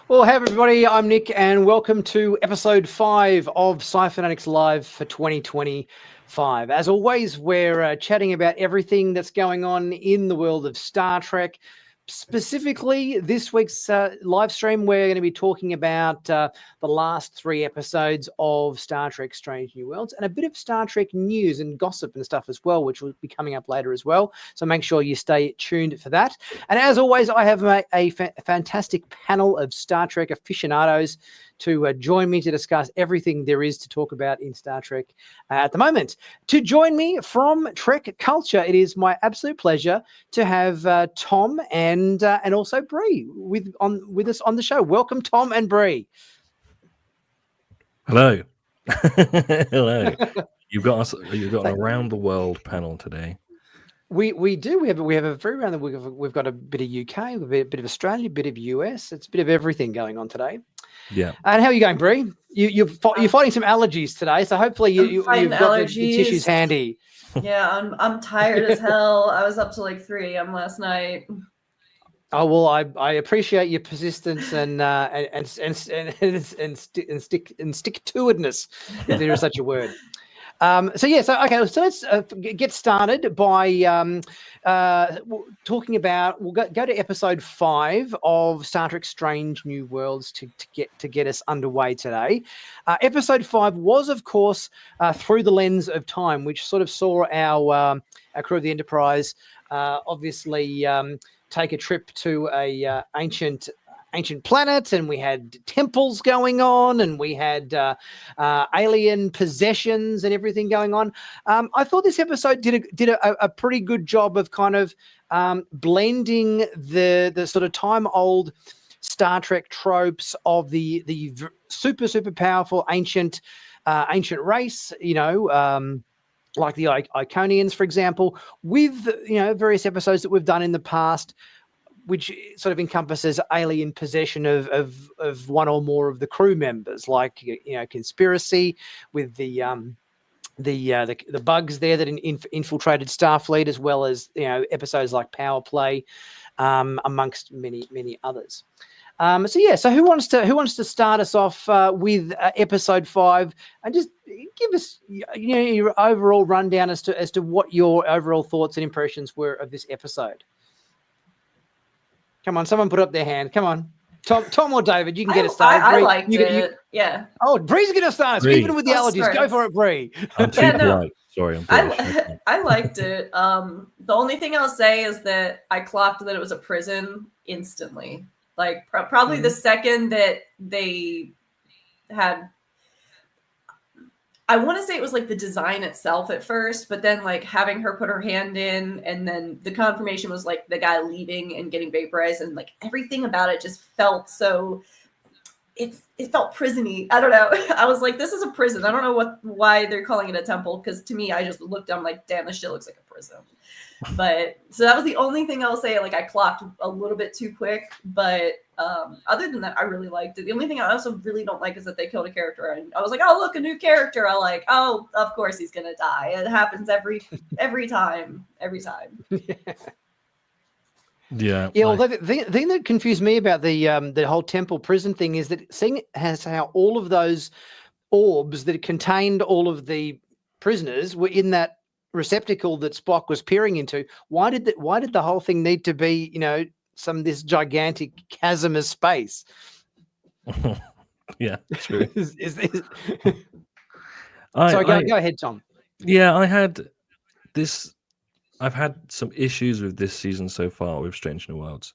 Well, hey everybody, I'm Nick and welcome to episode 5 of Sci-Finatics Live for 2025. As always, we're chatting about everything that's going on in the world of Star Trek. Specifically, this week's live stream, we're going to be talking about the last 3 episodes of Star Trek Strange New Worlds and a bit of Star Trek news and gossip and stuff as well, which will be coming up later as well. So make sure you stay tuned for that. And as always, I have a fantastic panel of Star Trek aficionados to join me to discuss everything there is to talk about in Star Trek at the moment. To join me from TrekCulture, it is my absolute pleasure to have Tom and also Brie with us on the show. Welcome, Tom and Brie. Hello. Hello. You've got an around the world panel today. We do. We have a very round. We've got a bit of UK, a bit of Australia, a bit of US. It's a bit of everything going on today. Yeah. And how are you going, Brie? You're fighting some allergies today, so hopefully you've got the tissues handy. Yeah, I'm tired as hell. I was up till like 3 a.m. last night. Oh well, I appreciate your persistence and stick-to-itness, if there is such a word. So let's get started by talking about. We'll go to episode 5 of Star Trek: Strange New Worlds to get us underway today. Episode 5 was, of course, Through the Lens of Time, which sort of saw our crew of the Enterprise obviously take a trip to a ancient planet, and we had temples going on, and we had alien possessions and everything going on. I thought this episode did a pretty good job of kind of blending the sort of time old Star Trek tropes of the super powerful ancient race, like the Iconians, for example, with various episodes that we've done in the past, which sort of encompasses alien possession of one or more of the crew members, like Conspiracy with the bugs there that infiltrated Starfleet, as well as episodes like Power Play, amongst many others. So who wants to start us off with episode 5 and just give us your overall rundown as to what your overall thoughts and impressions were of this episode? Come on, someone put up their hand. Come on, Tom or David, you can get it started. I liked it. Yeah. Oh, Bree's going to start us, even with the allergies. Go for it, Bree. I'm too polite. Sorry, I liked it. The only thing I'll say is that I clocked that it was a prison instantly. Like probably the second that they had, I want to say it was like the design itself at first, but then like having her put her hand in, and then the confirmation was like the guy leaving and getting vaporized, and like everything about it just felt so. It felt prison-y. I don't know. I was like, this is a prison. I don't know why they're calling it a temple, because to me, I just looked down like, damn, this shit looks like a prison. But so that was the only thing I'll say. Like, I clocked a little bit too quick, but other than that, I really liked it. The only thing I also really don't like is that they killed a character, and I was like, oh, look, a new character. I like, oh, of course he's gonna die. It happens every time. Yeah. Although the thing that confused me about the whole temple prison thing is that seeing as how all of those orbs that contained all of the prisoners were in that receptacle that Spock was peering into, why did the whole thing need to be this gigantic chasm of space? Yeah, true. Go ahead, Tom. Yeah, I've had some issues with this season so far with Strange New Worlds.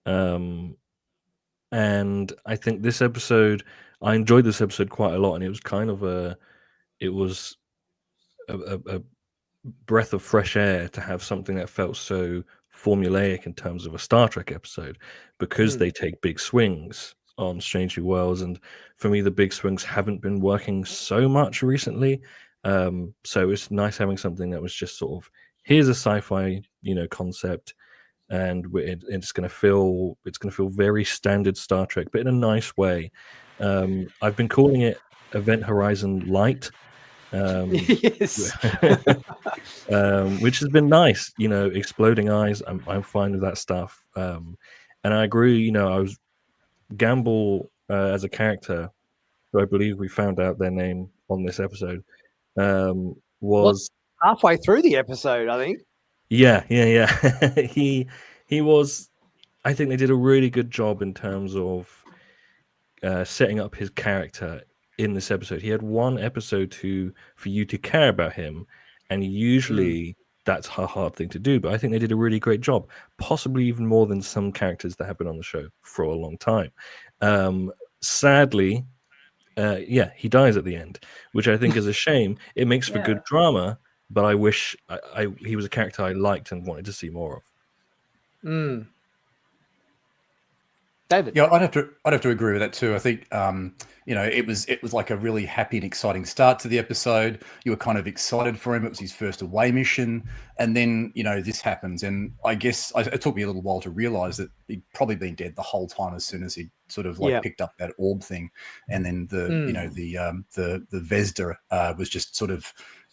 And I think I enjoyed this episode quite a lot, and it was kind of a breath of fresh air to have something that felt so formulaic in terms of a Star Trek episode, because they take big swings on Strange New Worlds, and for me the big swings haven't been working so much recently. So it's nice having something that was just sort of, here's a sci-fi concept, and it's going to feel very standard Star Trek, but in a nice way. I've been calling it Event Horizon Light. Yes. Which has been nice, exploding eyes. I'm fine with that stuff. And I agree, Gamble as a character, who I believe we found out their name on this episode, was halfway through the episode, I think. yeah. he was. I think they did a really good job in terms of setting up his character in this episode. He had one episode for you to care about him, and usually that's a hard thing to do. But I think they did a really great job, possibly even more than some characters that have been on the show for a long time. Sadly, he dies at the end, which I think is a shame. It makes for good drama, but I wish he was a character I liked and wanted to see more of. David. Yeah, I'd have to agree with that too. I think it was like a really happy and exciting start to the episode. You were kind of excited for him. It was his first away mission, and then this happens. And I guess it took me a little while to realize that he'd probably been dead the whole time as soon as he sort of picked up that orb thing, and then the Vesda was just sort of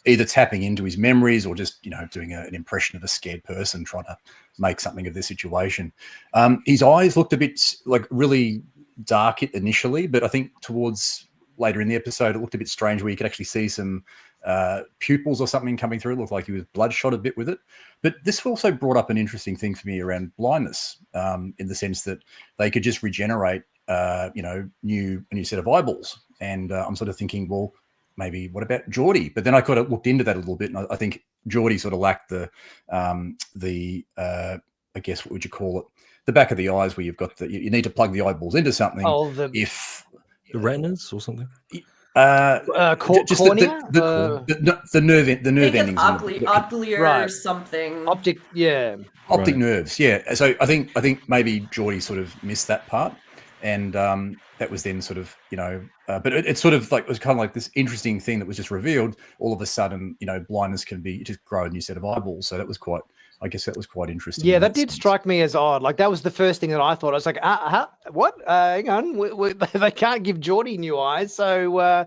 either tapping into his memories or just doing an impression of a scared person trying to make something of the situation. His eyes looked a bit like really dark initially, but I think towards later in the episode it looked a bit strange where you could actually see some pupils or something coming through. It looked like he was bloodshot a bit with it. But this also brought up an interesting thing for me around blindness, in the sense that they could just regenerate a new set of eyeballs. And I'm sort of thinking, well, maybe what about Geordie? But then I kind of looked into that a little bit, and I think Geordie sort of lacked the I guess, what would you call it? The back of the eyes, where you've got you need to plug the eyeballs into something. Oh, the retinas or something. Just cornea? The nerve endings. Ocular right. something. Optic nerves. Yeah. So I think maybe Geordie sort of missed that part, and that was then sort of but it's sort of like it was kind of like this interesting thing that was just revealed. All of a sudden, blindness can be just grow a new set of eyeballs. So that was quite. I guess that was quite interesting. Yeah, that did strike me as odd. Like that was the first thing that I thought. I was like, what? Hang on, they can't give Geordie new eyes, so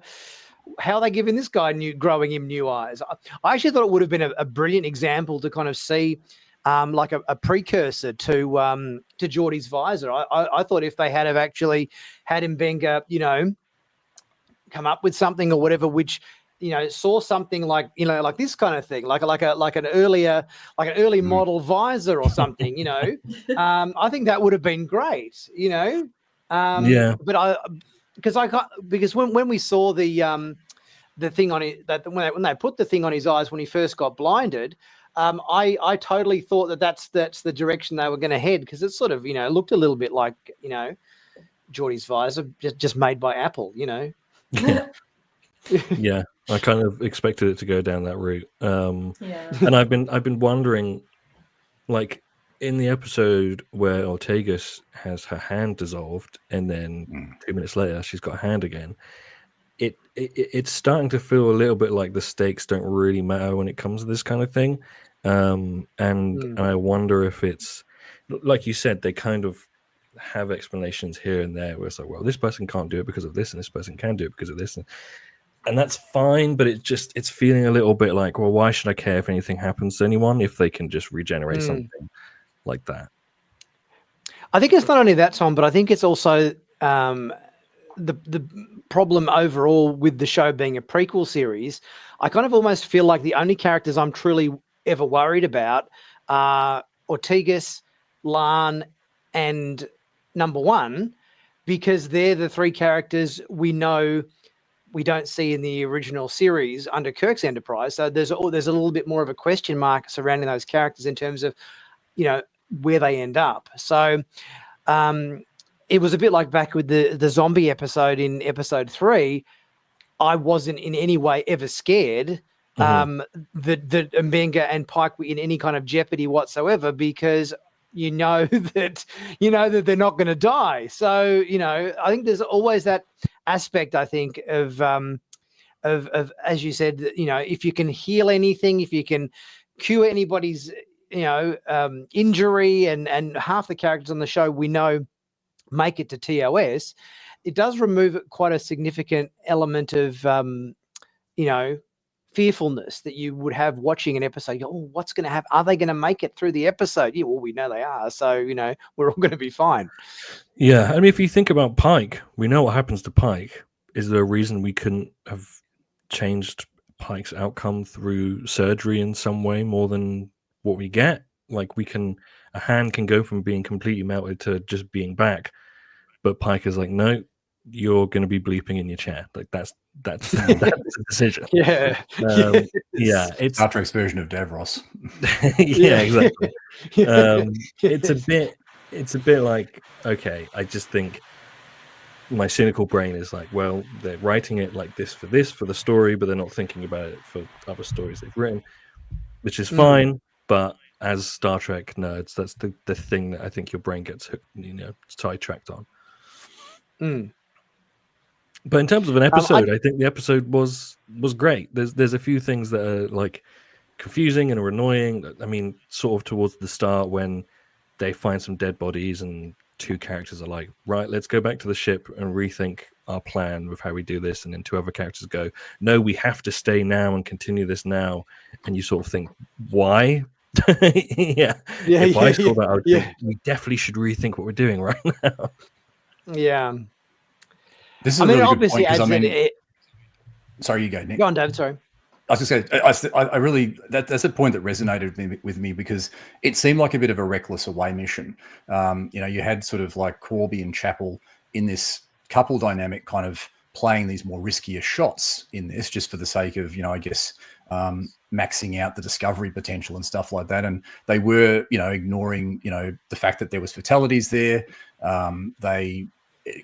how are they giving this guy growing him new eyes? I actually thought it would have been a brilliant example to kind of see, like a precursor to Geordie's visor. I thought if they had have actually had Mbenga, come up with something or whatever, which saw something like like this kind of thing, like an early model visor or something. I think that would have been great. But because when we saw the thing on it, that when they put the thing on his eyes when he first got blinded, I totally thought that's the direction they were going to head, because it sort of looked a little bit like Geordie's visor just made by Apple. Yeah, I kind of expected it to go down that route. And I've been wondering, like in the episode where Ortegas has her hand dissolved, and then 2 minutes later she's got a hand again. It's starting to feel a little bit like the stakes don't really matter when it comes to this kind of thing. And I wonder if it's like you said, they kind of have explanations here and there where it's like, well, this person can't do it because of this, and this person can do it because of this. And that's fine, but it's feeling a little bit like, well, why should I care if anything happens to anyone if they can just regenerate something like that? I think it's not only that, Tom, but I think it's also the problem overall with the show being a prequel series. I kind of almost feel like the only characters I'm truly ever worried about are Ortegas, Lan, and Number One, because they're the three characters we know we don't see in the original series under Kirk's Enterprise. So there's a little bit more of a question mark surrounding those characters in terms of, where they end up. So it was a bit like back with the zombie episode in episode 3. I wasn't in any way ever scared that Mbenga and Pike were in any kind of jeopardy whatsoever, because that they're not going to die. So I think there's always that aspect, I think, of as you said, if you can heal anything, if you can cure anybody's injury, and half the characters on the show we know make it to TOS, it does remove quite a significant element of fearfulness that you would have watching an episode. You go, oh, what's going to happen? Are they going to make it through the episode? Yeah, well, we know they are. So, you know, we're all going to be fine. Yeah, I mean, if you think about Pike, we know what happens to Pike. Is there a reason we couldn't have changed Pike's outcome through surgery in some way more than what we get? Like, a hand can go from being completely melted to just being back, but Pike is like, no, you're going to be bleeping in your chair. Like, that's a decision. Yeah. Yeah, it's Star Trek's version of Davros. yeah, exactly. Yes. It's a bit like, okay, I just think my cynical brain is like, well, they're writing it like this for the story, but they're not thinking about it for other stories they've written, which is fine. But as Star Trek nerds, that's the thing that I think your brain gets hooked, sidetracked on. But in terms of an episode, I think the episode was great. There's a few things that are like confusing and are annoying. I mean, sort of towards the start when they find some dead bodies and two characters are like, right, let's go back to the ship and rethink our plan with how we do this. And then two other characters go, no, we have to stay now and continue this now. And you sort of think, why? If I saw that, I would think we definitely should rethink what we're doing right now. Yeah. This is a really good point because sorry, you go, Nick. Go on, David. Sorry. I was just going to say, I really, that's a point that resonated with me because it seemed like a bit of a reckless away mission. You had sort of like Corby and Chapel in this couple dynamic kind of playing these more riskier shots in this just for the sake of, I guess, maxing out the discovery potential and stuff like that. And they were, ignoring, the fact that there was fatalities there. They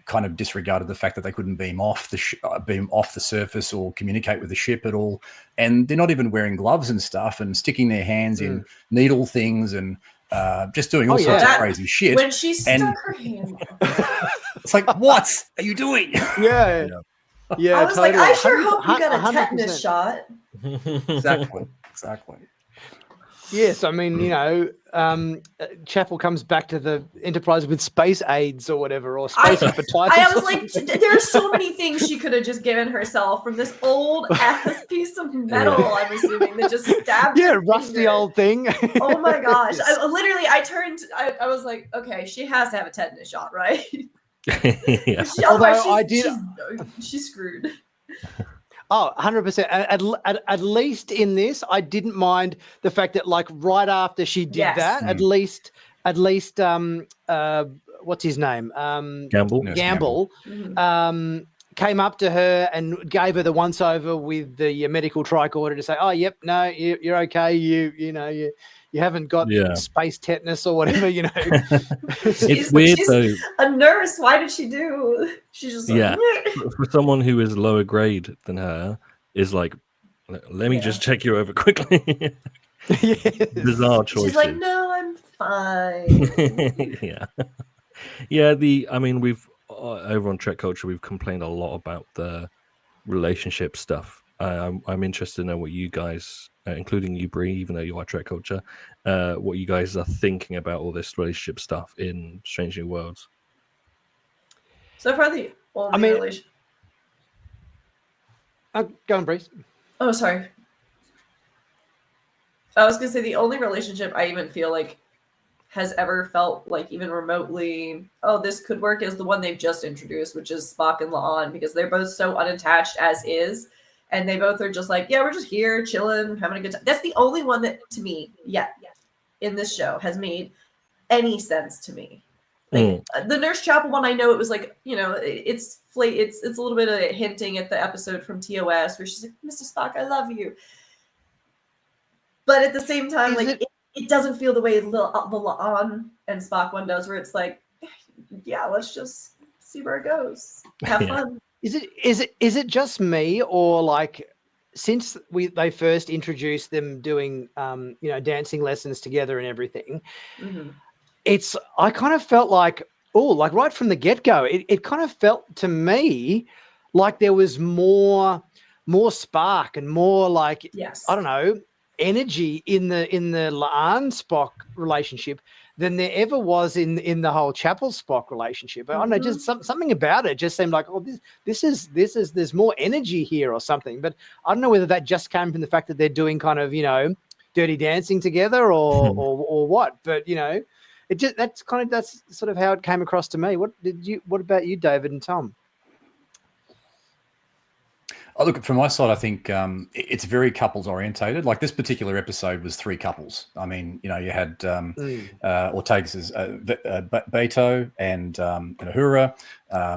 kind of disregarded the fact that they couldn't beam off the surface or communicate with the ship at all, and they're not even wearing gloves and stuff and sticking their hands in needle things and just doing all sorts of crazy shit. When she stuck her hand, it's like, what are you doing? Yeah. Yeah, I was like, I sure hope you got a tetanus 100%. shot. Exactly. Yes, I mean, Chapel comes back to the Enterprise with space AIDS or whatever, or space hepatitis. I was like, there are so many things she could have just given herself from this old ass piece of metal. I'm assuming that just stabbed. Yeah, rusty old thing. Oh my gosh! I was like, okay, she has to have a tetanus shot, right? Yeah. She's screwed. Oh, 100%. At least in this, I didn't mind the fact that, like, right after she did that, at least, what's his name? Gamble. Came up to her and gave her the once over with the medical tricorder to say, "Oh, yep, no, you're okay. You haven't got space tetanus or whatever, It's weird she's though. A nurse. Why did she do? She's just like, for someone who is lower grade than her, is like, let me just check you over quickly. Bizarre choices. She's like, no, I'm fine. We've over on TrekCulture, we've complained a lot about the relationship stuff. I'm interested to know what you guys, including you, Brie, even though you are TrekCulture, what you guys are thinking about all this relationship stuff in Strange New Worlds. So far, the only relationship. Go on, Brie. Oh, sorry. I was gonna say the only relationship I even feel like has ever felt like even remotely, oh, this could work, is the one they've just introduced, which is Spock and La'an, because they're both so unattached as is. And they both are just like, yeah, we're just here chilling, having a good time. That's the only one that, to me, in this show has made any sense to me. Like the Nurse Chapel one, I know it was like, it's a little bit of hinting at the episode from TOS where she's like, Mr. Spock, I love you. But at the same time, it doesn't feel the way the La'an and Spock one does, where it's like, yeah, let's just see where it goes. Have fun. Is it just me, or like since they first introduced them doing dancing lessons together and everything, I kind of felt like right from the get-go, it kind of felt to me like there was more spark and more like I don't know, energy in the La'an Spock relationship than there ever was in the whole Chapel Spock relationship. I don't know, just something about it just seemed like, oh, this is there's more energy here or something. But I don't know whether that just came from the fact that they're doing kind of, Dirty Dancing together or what. But that's sort of how it came across to me. What about you, David and Tom? Oh, look, from my side, I think it's very couples orientated. Like this particular episode was 3 couples. I mean, you had Ortega's Beto and Uhura,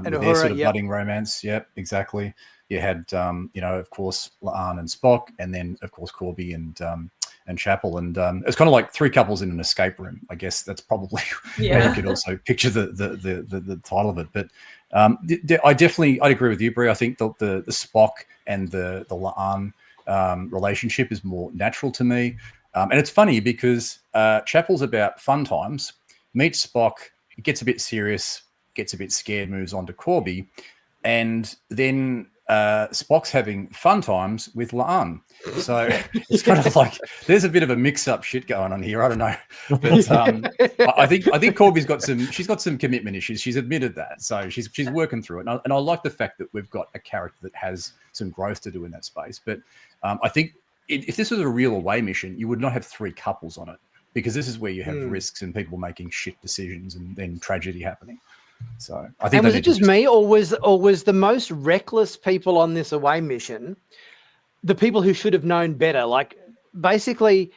with their sort of budding romance. Yep, exactly. You had, of course, La'an and Spock, and then, of course, Corby and Chapel. And it's kind of like 3 couples in an escape room. I guess that's probably how you could also picture the title of it. But I'd agree with you, Brie. I think the Spock and the La'an relationship is more natural to me. And it's funny because Chapel's about fun times, meets Spock, gets a bit serious, gets a bit scared, moves on to Corby, and then Spock's having fun times with La'an. So it's kind of like there's a bit of a mix-up shit going on here. I don't know, but I think Corby's got some commitment issues. She's admitted that, so she's working through it. And I like the fact that we've got a character that has some growth to do in that space. But I think if this was a real away mission, you would not have 3 couples on it, because this is where you have risks and people making shit decisions and then tragedy happening. So I think. And was it just me, or was the most reckless people on this away mission the people who should have known better? Like basically,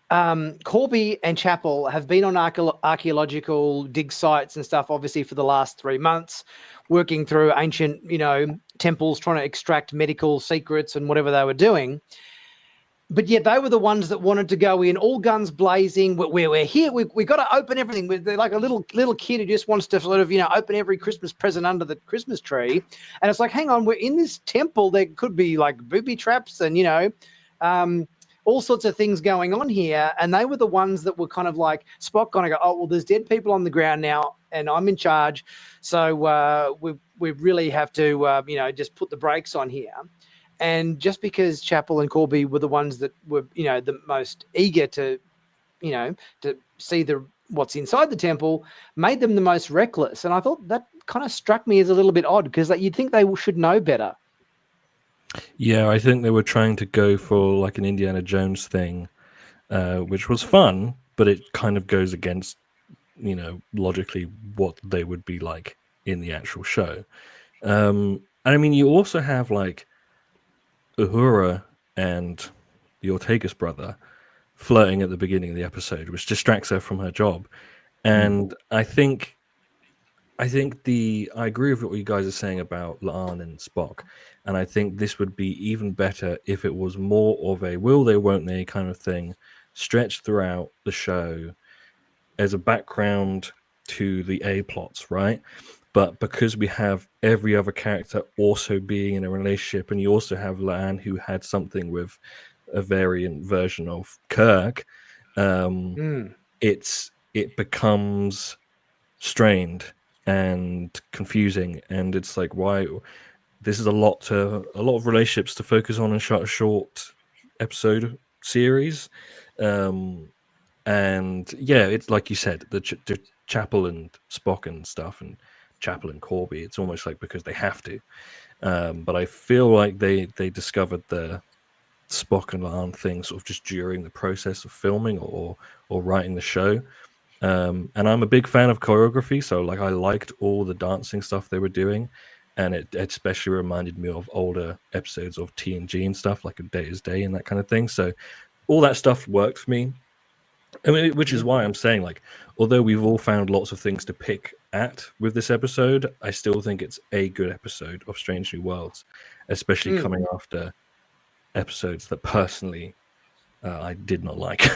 Corby and Chapel have been on archaeological dig sites and stuff, obviously for the last 3 months, working through ancient, temples, trying to extract medical secrets and whatever they were doing. But yet they were the ones that wanted to go in, all guns blazing. We're here. We got to open everything. They're like a little kid who just wants to sort of, open every Christmas present under the Christmas tree. And it's like, hang on, we're in this temple. There could be like booby traps and, all sorts of things going on here. And they were the ones that were kind of like Spock kind of go, oh, well, there's dead people on the ground now and I'm in charge. So we really have to, just put the brakes on here. And just because Chapel and Corby were the ones that were, the most eager to see what's inside the temple, made them the most reckless. And I thought that kind of struck me as a little bit odd, because you'd think they should know better. Yeah, I think they were trying to go for like an Indiana Jones thing, which was fun, but it kind of goes against, logically what they would be like in the actual show. And I mean, you also have like Uhura and the Ortega's brother flirting at the beginning of the episode, which distracts her from her job. And I think I agree with what you guys are saying about La'an and Spock, and I think this would be even better if it was more of a will they, won't they kind of thing, stretched throughout the show as a background to the A plots, right? But because we have every other character also being in a relationship, and you also have La'an who had something with a variant version of Kirk, it becomes strained and confusing, and it's like, why? This is a lot of relationships to focus on in a short episode series, and yeah, it's like you said, the Chapel and Spock and stuff, and Chapel and Corby, it's almost like because they have to, but I feel like they discovered the Spock and La'an thing sort of just during the process of filming or writing the show. And I'm a big fan of choreography, so like I liked all the dancing stuff they were doing, and it especially reminded me of older episodes of TNG and stuff, like A Day Is Day and that kind of thing. So all that stuff worked for me. I mean, which is why I'm saying, like, although we've all found lots of things to pick at with this episode, I still think it's a good episode of Strange New Worlds, especially coming after episodes that personally I did not like.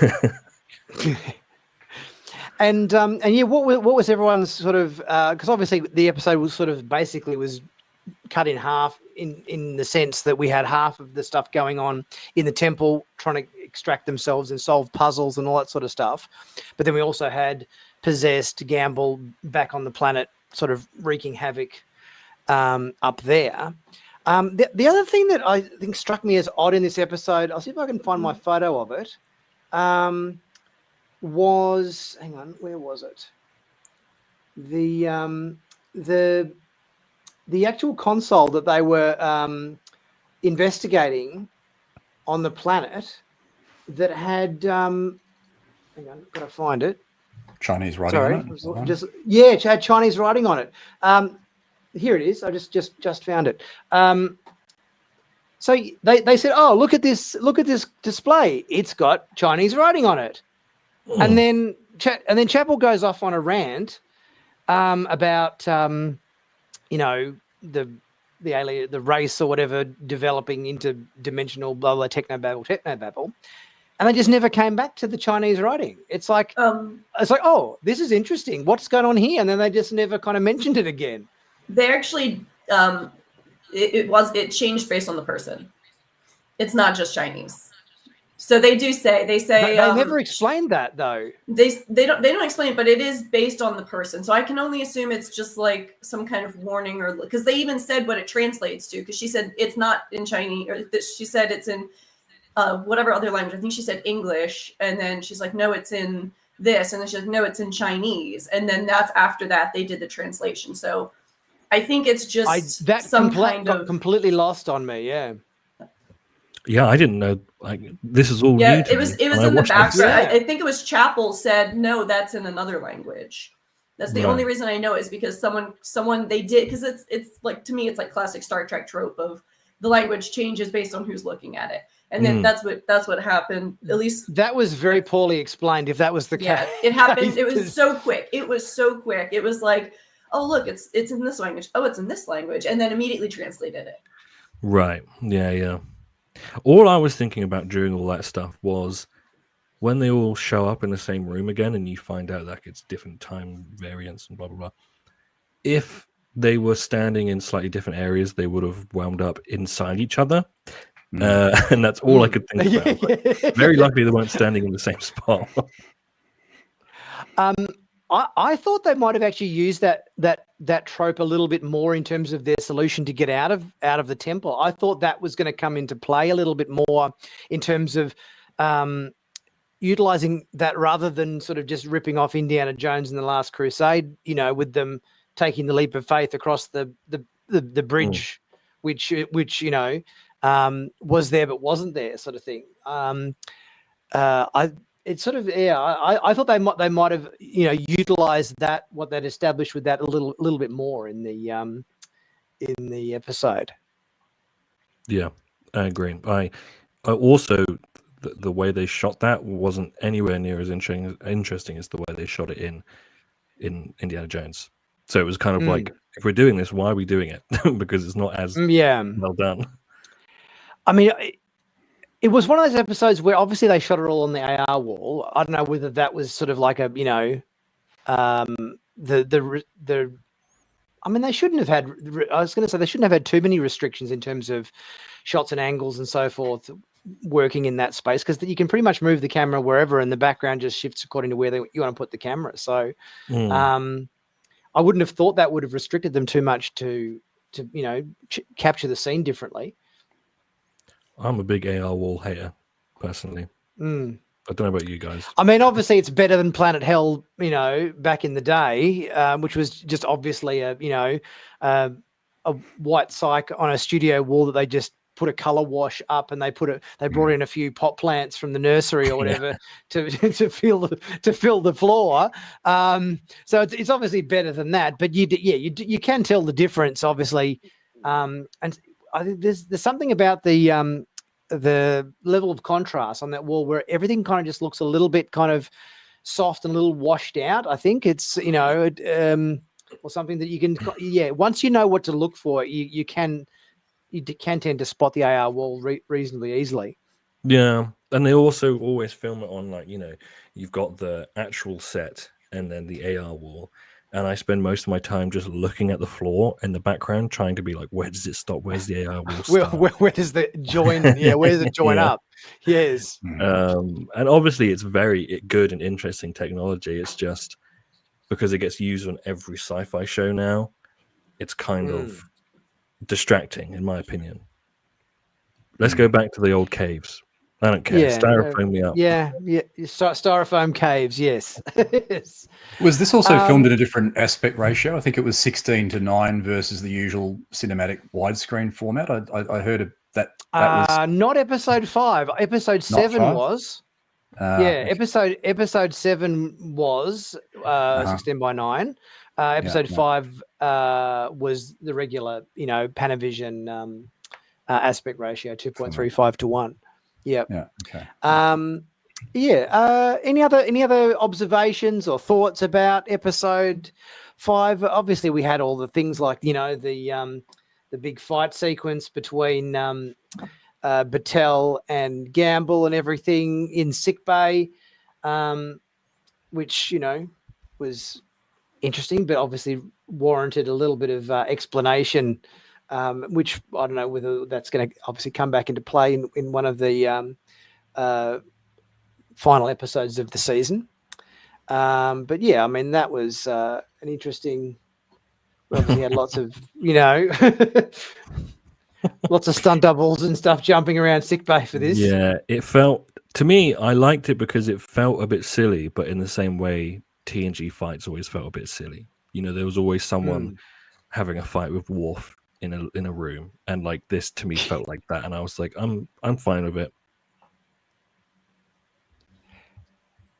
And yeah, what was everyone's sort of, because obviously the episode was sort of basically was cut in half in the sense that we had half of the stuff going on in the temple trying to extract themselves and solve puzzles and all that sort of stuff, but then we also had possessed Gamble back on the planet sort of wreaking havoc up there. The other thing that I think struck me as odd in this episode, I'll see if I can find my photo of it, was, hang on, where was it? The actual console that they were investigating on the planet that had, hang on, got to find it. Chinese writing on it. It had Chinese writing on it. Here it is. I just found it. So they said, "Oh, look at this display. It's got Chinese writing on it." And then Chapel goes off on a rant about the alien, the race or whatever, developing interdimensional blah blah technobabble. And they just never came back to the Chinese writing. It's like, oh, this is interesting. What's going on here? And then they just never kind of mentioned it again. They actually, it changed based on the person. It's not just Chinese. So they say they never explained that though. They don't explain it, but it is based on the person. So I can only assume it's just like some kind of warning, or because they even said what it translates to. Because she said it's not in Chinese, or she said it's in whatever other language. I think she said English, and then she's like, no, it's in this, and then she said, no, it's in Chinese, and then that's after that they did the translation. So I think it's just got completely lost on me. Yeah, I didn't know. Like, this is all new to it was me. In the background. I think it was Chapel said, no, that's in another language. That's the only reason I know is because someone they did, because it's like, to me, it's like classic Star Trek trope of the language changes based on who's looking at it. And then that's what happened. At least that was very poorly explained. If that was the case, it happened. It was so quick. It was like, oh look, it's in this language. Oh, it's in this language, and then immediately translated it. Right. Yeah. All I was thinking about during all that stuff was when they all show up in the same room again, and you find out like it's different time variants and blah blah blah. If they were standing in slightly different areas, they would have wound up inside each other. And that's all I could think about. But very likely they weren't standing in the same spot. I thought they might have actually used that trope a little bit more in terms of their solution to get out of the temple. I thought that was going to come into play a little bit more in terms of utilizing that rather than sort of just ripping off Indiana Jones in The Last Crusade, with them taking the leap of faith across the bridge, which was there but wasn't there, sort of thing. I thought they might have utilized that, what they'd established with that a little bit more in the episode. Yeah, I agree. I also the way they shot that wasn't anywhere near as interesting as the way they shot it in Indiana Jones. So it was kind of like, if we're doing this, why are we doing it? Because it's not as well done. I mean, it was one of those episodes where obviously they shot it all on the AR wall. I don't know whether that was sort of like a, I mean, they shouldn't have had, I was going to say they shouldn't have had too many restrictions in terms of shots and angles and so forth working in that space, because you can pretty much move the camera wherever and the background just shifts according to where you want to put the camera. So I wouldn't have thought that would have restricted them too much to capture the scene differently. I'm a big AR wall hater, personally. I don't know about you guys. I mean, obviously, it's better than Planet Hell, back in the day, which was just obviously a white cyc on a studio wall that they just put a color wash up, and they brought in a few pot plants from the nursery or whatever to fill the floor. So it's obviously better than that, but you can tell the difference, obviously, and I think there's something about the level of contrast on that wall where everything kind of just looks a little bit kind of soft and a little washed out. I think it's or something that you can once you know what to look for, you can tend to spot the AR wall reasonably easily. Yeah, and they also always film it on, like, you've got the actual set and then the AR wall. And I spend most of my time just looking at the floor in the background, trying to be like, where does it stop? Where's the AR wall start? Where does the join? Where does it join up? Yes. And obviously, it's very good and interesting technology. It's just because it gets used on every sci-fi show now, it's kind of distracting, in my opinion. Let's go back to the old caves. I don't care. Yeah, Styrofoam me up. Yeah. Styrofoam caves. Yes. Yes. Was this also filmed in a different aspect ratio? I think it was 16:9 versus the usual cinematic widescreen format. I heard of that was not episode 5. Episode 7 5? was. Okay. Episode 7 was 16:9. Episode 5 was the regular, Panavision aspect ratio, 2.35 to 1. Yep. Yeah. Okay. Any other observations or thoughts about episode 5? Obviously, we had all the things like the big fight sequence between Battelle and Gamble and everything in sickbay, which was interesting, but obviously warranted a little bit of explanation, which I don't know whether that's going to obviously come back into play in one of the final episodes of the season. But yeah, I mean, that was an interesting. We obviously had lots of lots of stunt doubles and stuff jumping around sickbay for this. Yeah, it felt to me. I liked it because it felt a bit silly, but in the same way, TNG fights always felt a bit silly. There was always someone having a fight with Worf in a room, and like this to me felt like that, and I was like, I'm fine with it.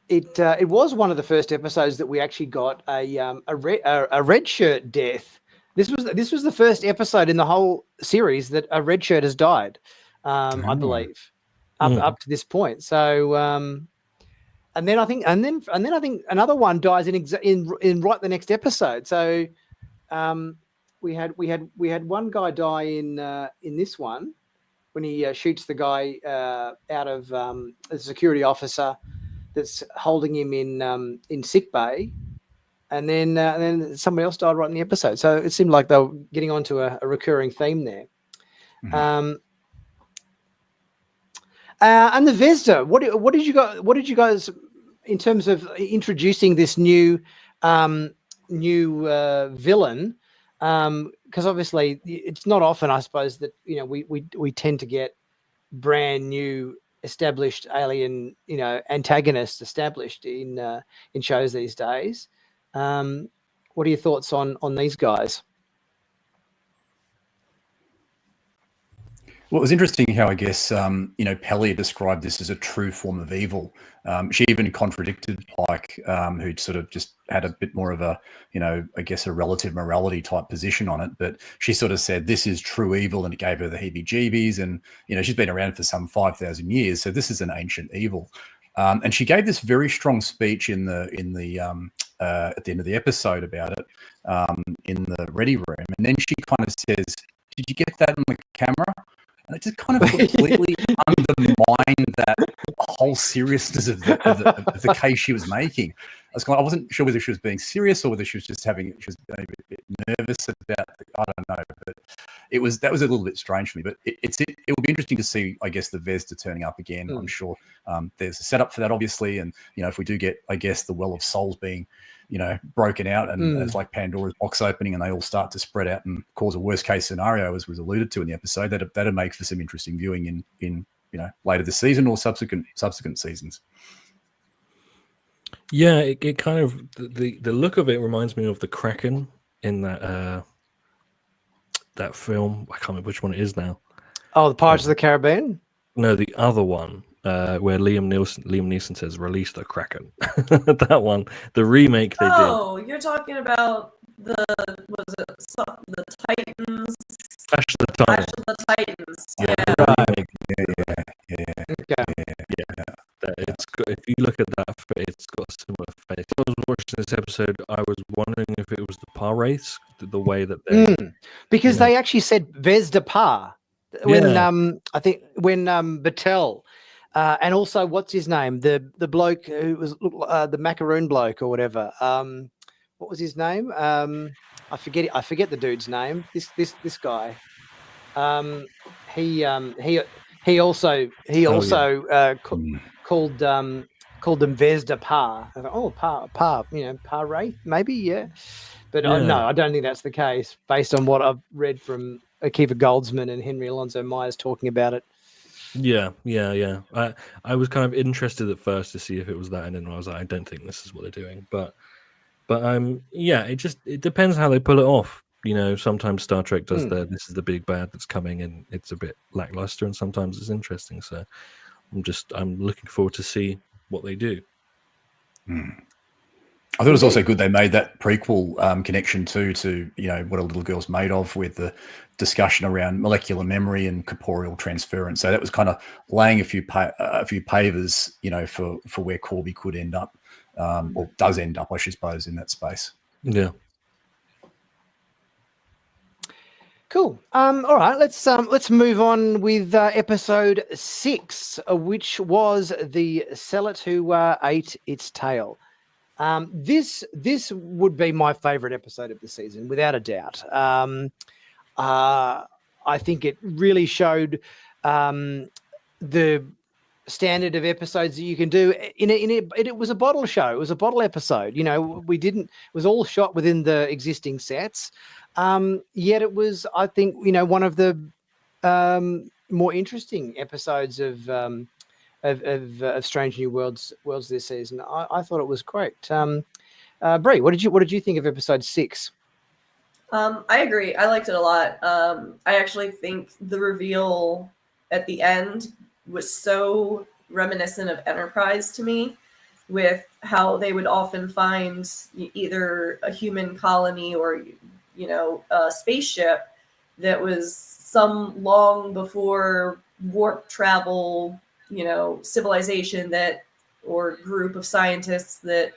It was one of the first episodes that we actually got a red shirt death. This was the first episode in the whole series that a red shirt has died, I believe, up to this point. So, and then I think another one dies in right the next episode. So, we had one guy die in this one when he shoots the guy out of the security officer that's holding him in sick bay, and then somebody else died right in the episode. So it seemed like they were getting onto a recurring theme there. And the Vesda, what did you guys in terms of introducing this new villain? Because obviously it's not often, I suppose, that we tend to get brand new established alien antagonists established in shows these days. What are your thoughts on these guys? Well, it was interesting how I guess Pellier described this as a true form of evil. She even contradicted Pike, who'd sort of just had a bit more of a I guess a relative morality type position on it. But she sort of said this is true evil, and it gave her the heebie-jeebies. And she's been around for some 5,000 years, so this is an ancient evil. And she gave this very strong speech in the at the end of the episode about it in the ready room, and then she kind of says, "Did you get that on the camera?" And it just kind of completely undermined that whole seriousness of the case she was making. I wasn't sure whether she was being serious or whether she was just maybe a bit nervous about. I don't know, but that was a little bit strange for me. But it will be interesting to see, I guess, the Vesda turning up again. I'm sure there's a setup for that, obviously, and if we do get, I guess, the Well of Souls being broken out, and it's like Pandora's box opening, and they all start to spread out and cause a worst case scenario, as was alluded to in the episode. That'd make for some interesting viewing in later this season or subsequent seasons. Yeah, it kind of the look of it reminds me of the Kraken in that film. I can't remember which one it is now. Oh, the Pirates of the Caribbean? No, the other one. Where Liam Neeson says, "Release the Kraken." That one, the remake they did. Oh, you're talking about the Titans? Clash of the Titans. Clash of the Titans. Yeah. It's got, if you look at that, it's got a similar face. I was watching this episode. I was wondering if it was the Par Wraiths, the way that they because they actually said Vesda Par when I think when Battelle. And also, what's his name? The bloke who was the macaroon bloke or whatever. What was his name? I forget the dude's name. This guy. He also called them Vesda Par. I thought, Par, Par Wraith, maybe, yeah. But no, I don't think that's the case based on what I've read from Akiva Goldsman and Henry Alonso Myers talking about it. Yeah. I was kind of interested at first to see if it was that, and then I was like, I don't think this is what they're doing. But yeah, it depends how they pull it off. Sometimes Star Trek does this is the big bad that's coming, and it's a bit lackluster, and sometimes it's interesting. So I'm looking forward to see what they do. I thought it was also good they made that prequel connection too to what a little girl's made of, with the discussion around molecular memory and corporeal transference. So that was kind of laying a few pavers, for where Corby could end up, or does end up, I suppose, in that space. Yeah. Cool. All right. Let's move on with episode 6, which was the Zealot who ate its tail. This would be my favorite episode of the season, without a doubt. I think it really showed the standard of episodes that you can do. It was a bottle show. It was a bottle episode. It was all shot within the existing sets. Yet it was, I think, one of the more interesting episodes of Strange New Worlds this season. I thought it was great. Brie, what did you think of episode 6? I agree. I liked it a lot. I actually think the reveal at the end was so reminiscent of Enterprise to me, with how they would often find either a human colony or a spaceship that was some long before warp travel civilization or group of scientists that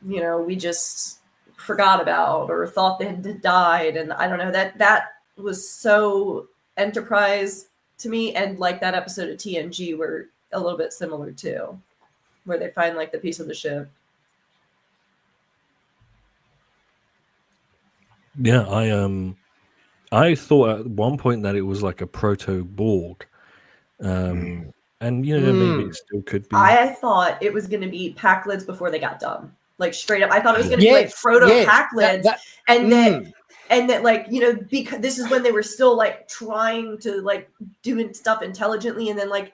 we just forgot about or thought they had died. And I don't know, that was so Enterprise to me, and like that episode of TNG were a little bit similar too, where they find like the piece of the ship. Yeah, I thought at one point that it was like a proto Borg. And maybe it still could be. I thought it was going to be Packlids before they got dumb. Like straight up, I thought it was going to be like proto Packlids, and that like because this is when they were still like trying to like doing stuff intelligently, and then like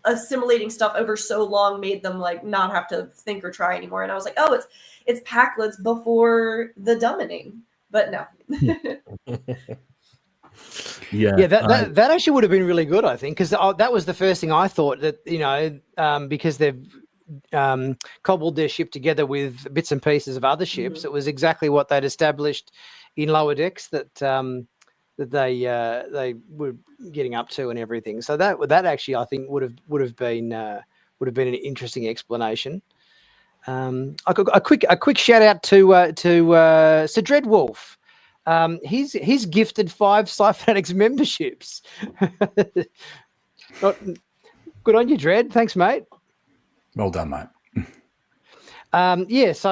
assimilating stuff over so long made them like not have to think or try anymore. And I was like, oh, it's Packlids before the dumbing, but no. Yeah, that actually would have been really good, I think, because that was the first thing I thought, that because they've cobbled their ship together with bits and pieces of other ships. Mm-hmm. It was exactly what they'd established in Lower Decks that they were getting up to and everything. So that actually I think would have been an interesting explanation. A quick shout out to Sir Dreadwolf. He's gifted 5 Sci-Finatics memberships. Good on you, Dread. Thanks, mate. Well done, mate. Yes.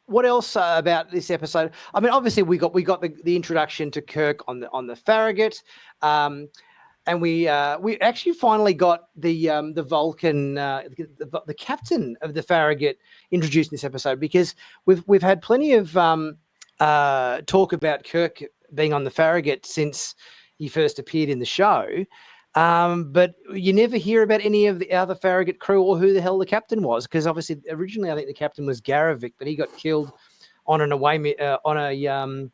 What else about this episode? I mean, obviously we got the introduction to Kirk on the Farragut, and we actually finally got the Vulcan, the captain of the Farragut introduced in this episode, because we've had plenty of talk about Kirk being on the Farragut since he first appeared in the show. But you never hear about any of the other Farragut crew or who the hell the captain was, because obviously originally I think the captain was Garavik, but he got killed on a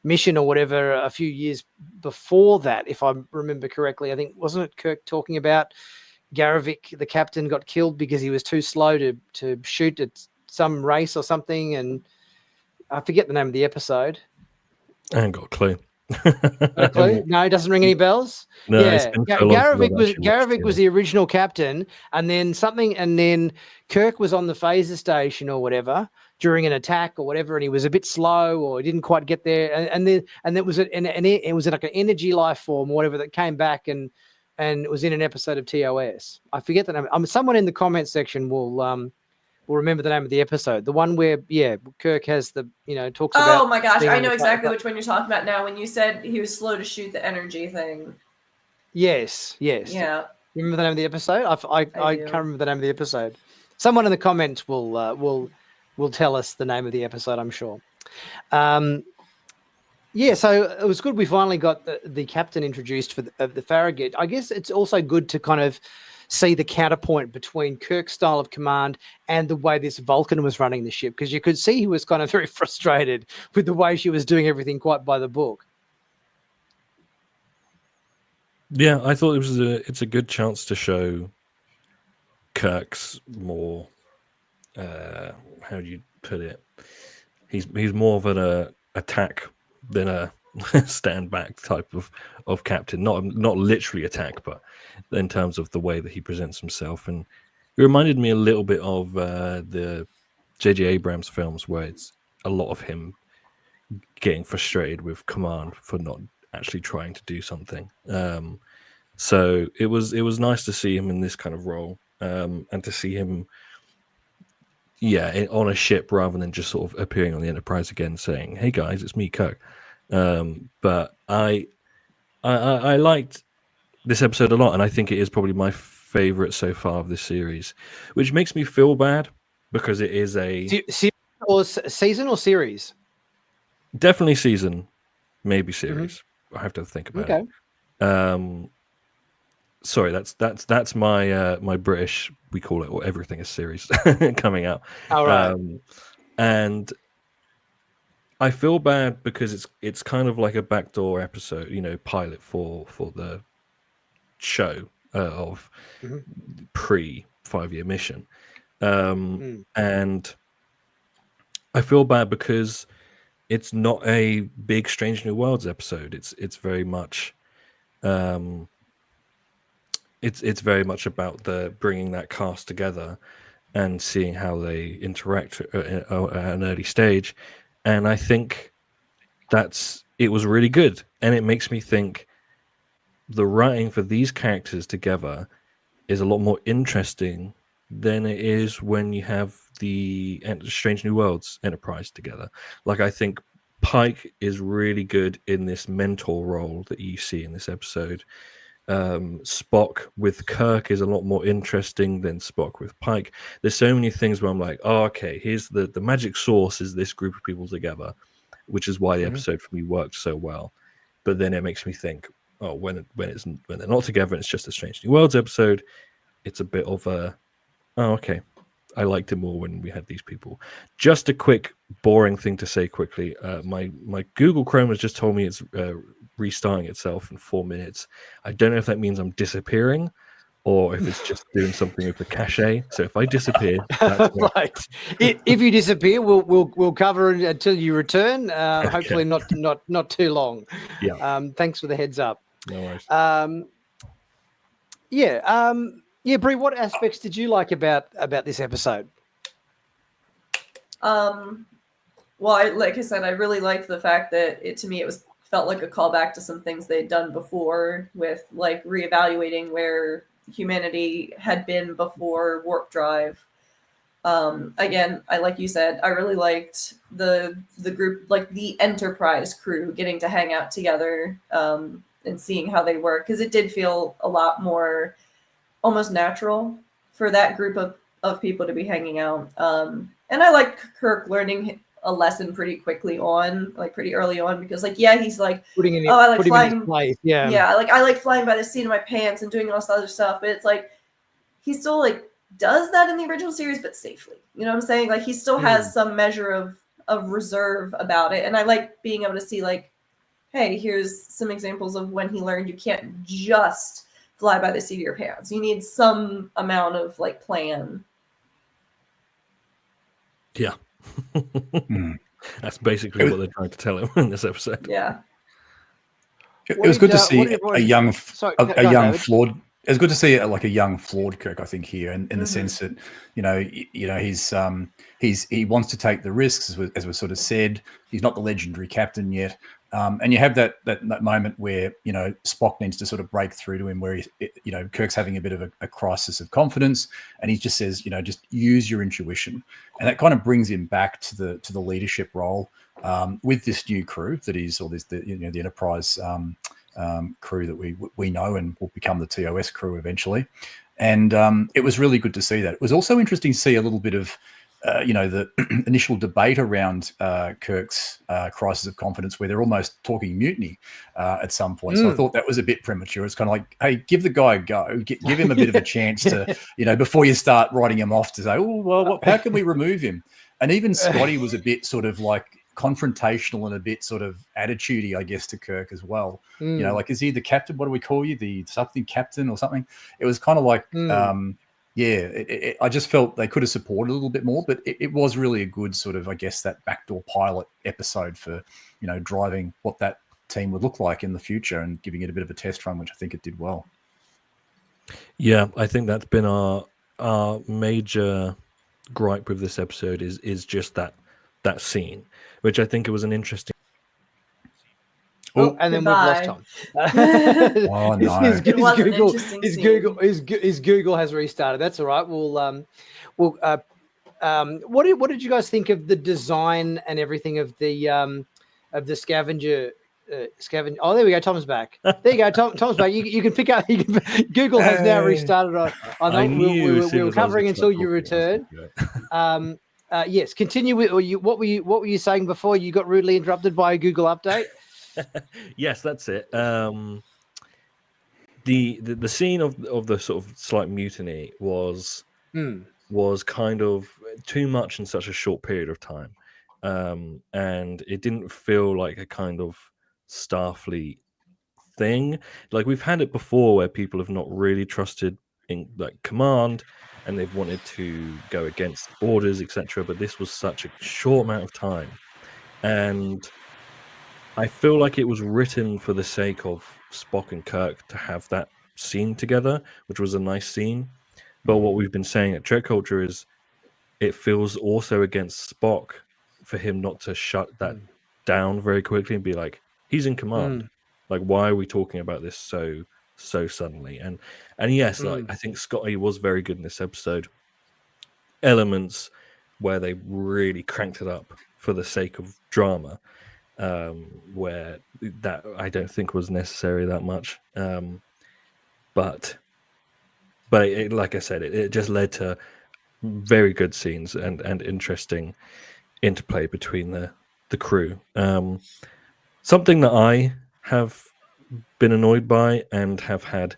mission or whatever a few years before that, if I remember correctly. I think, wasn't it Kirk talking about Garavik, the captain, got killed because he was too slow to shoot at some race or something, and I forget the name of the episode. I ain't got a clue. No, it doesn't ring any bells. No, yeah, Garavik was the original captain, and then Kirk was on the phaser station or whatever during an attack or whatever, and he was a bit slow or he didn't quite get there, and it was like an energy life form or whatever that came back and it was in an episode of TOS. I forget the name. Someone in the comment section will remember the name of the episode. The one where, Kirk has talks about. Oh my gosh, I know exactly which one you're talking about now. When you said he was slow to shoot the energy thing. Yes. Yeah. You remember the name of the episode? I can't remember the name of the episode. Someone in the comments will tell us the name of the episode, I'm sure. Yeah, so it was good we finally got the captain introduced for the Farragut. I guess it's also good to kind of see the counterpoint between Kirk's style of command and the way this Vulcan was running the ship, because you could see he was kind of very frustrated with the way she was doing everything quite by the book. Yeah, I thought it's a good chance to show Kirk's more how do you put it? He's more of an attack than a stand back type of captain. Not literally attack, but in terms of the way that he presents himself. And it reminded me a little bit of the J.J. Abrams films, where it's a lot of him getting frustrated with command for not actually trying to do something. So it was nice to see him in this kind of role, and to see him, on a ship rather than just sort of appearing on the Enterprise again, saying, "Hey guys, it's me, Kirk." But I liked this episode a lot, and I think it is probably my favorite so far of this series, which makes me feel bad because it is a season or series. Definitely season, maybe series. I have to think about it. Sorry, that's my my British, we call it, or everything is series coming out. All right. And I feel bad because it's kind of like a backdoor episode, pilot for the show of pre 5-year mission. And I feel bad because it's not a big Strange New Worlds episode. It's very much it's very much about the bringing that cast together and seeing how they interact at an early stage. And I think it was really good. And it makes me think the writing for these characters together is a lot more interesting than it is when you have the Strange New Worlds Enterprise together. Like, I think Pike is really good in this mentor role that you see in this episode. Spock with Kirk is a lot more interesting than Spock with Pike. There's so many things where I'm like, oh, okay, here's the magic source is this group of people together, which is why the episode for me worked so well. But then it makes me think, oh, when they're not together and it's just a Strange New Worlds episode, it's a bit of a, oh, okay, I liked it more when we had these people. Just a quick boring thing to say quickly. My Google Chrome has just told me it's restarting itself in 4 minutes. I don't know if that means I'm disappearing or if it's just doing something with the cache. So if I disappear, that's right. If you disappear, we'll cover it until you return. Okay. Hopefully not too long. Yeah. Thanks for the heads up. No worries. Brie, what aspects did you like about this episode? Well, like I said, I really liked the fact that it felt like a callback to some things they'd done before with like reevaluating where humanity had been before warp drive. Again, like you said, I really liked the group, like the Enterprise crew getting to hang out together and seeing how they work, because it did feel a lot more almost natural for that group of people to be hanging out. And I like Kirk learning a lesson pretty early on, because he's like, I like flying. I like flying by the seat of my pants and doing all this other stuff. But it's like he still like does that in the original series, but safely. You know what I'm saying? Like he still has some measure of reserve about it, and I like being able to see like, hey, here's some examples of when he learned you can't just fly by the seat of your pants. You need some amount of like plan. Yeah. That's basically what they're trying to tell him in this episode. Yeah. It was good to see a young flawed. It was good to see like a young flawed Kirk, I think, here, in the sense that he wants to take the risks, as was sort of said. He's not the legendary captain yet, and you have that moment where Spock needs to sort of break through to him, where Kirk's having a bit of a crisis of confidence, and he just says, just use your intuition, and that kind of brings him back to the leadership role with this new crew that is, or this the Enterprise crew that we know and will become the TOS crew eventually. And it was really good to see that. It was also interesting to see a little bit of the initial debate around Kirk's crisis of confidence, where they're almost talking mutiny at some point. So I thought that was a bit premature. It's kind of like, hey, give the guy a go, give him a bit of a chance to, before you start writing him off to say, oh, well, how can we remove him? And even Scotty was a bit sort of like confrontational and a bit sort of attitudey, I guess, to Kirk as well. Like, is he the captain? What do we call you? The something captain or something? It was kind of like, I just felt they could have supported a little bit more, but it was really a good sort of, I guess, that backdoor pilot episode for, driving what that team would look like in the future and giving it a bit of a test run, which I think it did well. Yeah, I think that's been our major gripe with this episode is just that scene, which I think it was an interesting. Oh, and then we've lost Tom. Oh no! His Google has restarted. That's all right. What did you guys think of the design and everything of the scavenger? Oh, there we go. Tom's back. There you go. Tom's back. You can pick up. Google has now restarted. We were covering until you return. Yes, continue with what were you saying before you got rudely interrupted by a Google update? Yes, that's it. The scene of the sort of slight mutiny was kind of too much in such a short period of time, and it didn't feel like a kind of Starfleet thing. Like, we've had it before where people have not really trusted in like command, and they've wanted to go against orders, etc. But this was such a short amount of time, and I feel like it was written for the sake of Spock and Kirk to have that scene together, which was a nice scene. But what we've been saying at TrekCulture is it feels also against Spock for him not to shut that down very quickly and be like, he's in command. Like, why are we talking about this so suddenly? And yes, like, I think Scotty was very good in this episode. Elements where they really cranked it up for the sake of drama. Where that I don't think was necessary that much, but it, like I said, it just led to very good scenes and interesting interplay between the crew. Something that I have been annoyed by and have had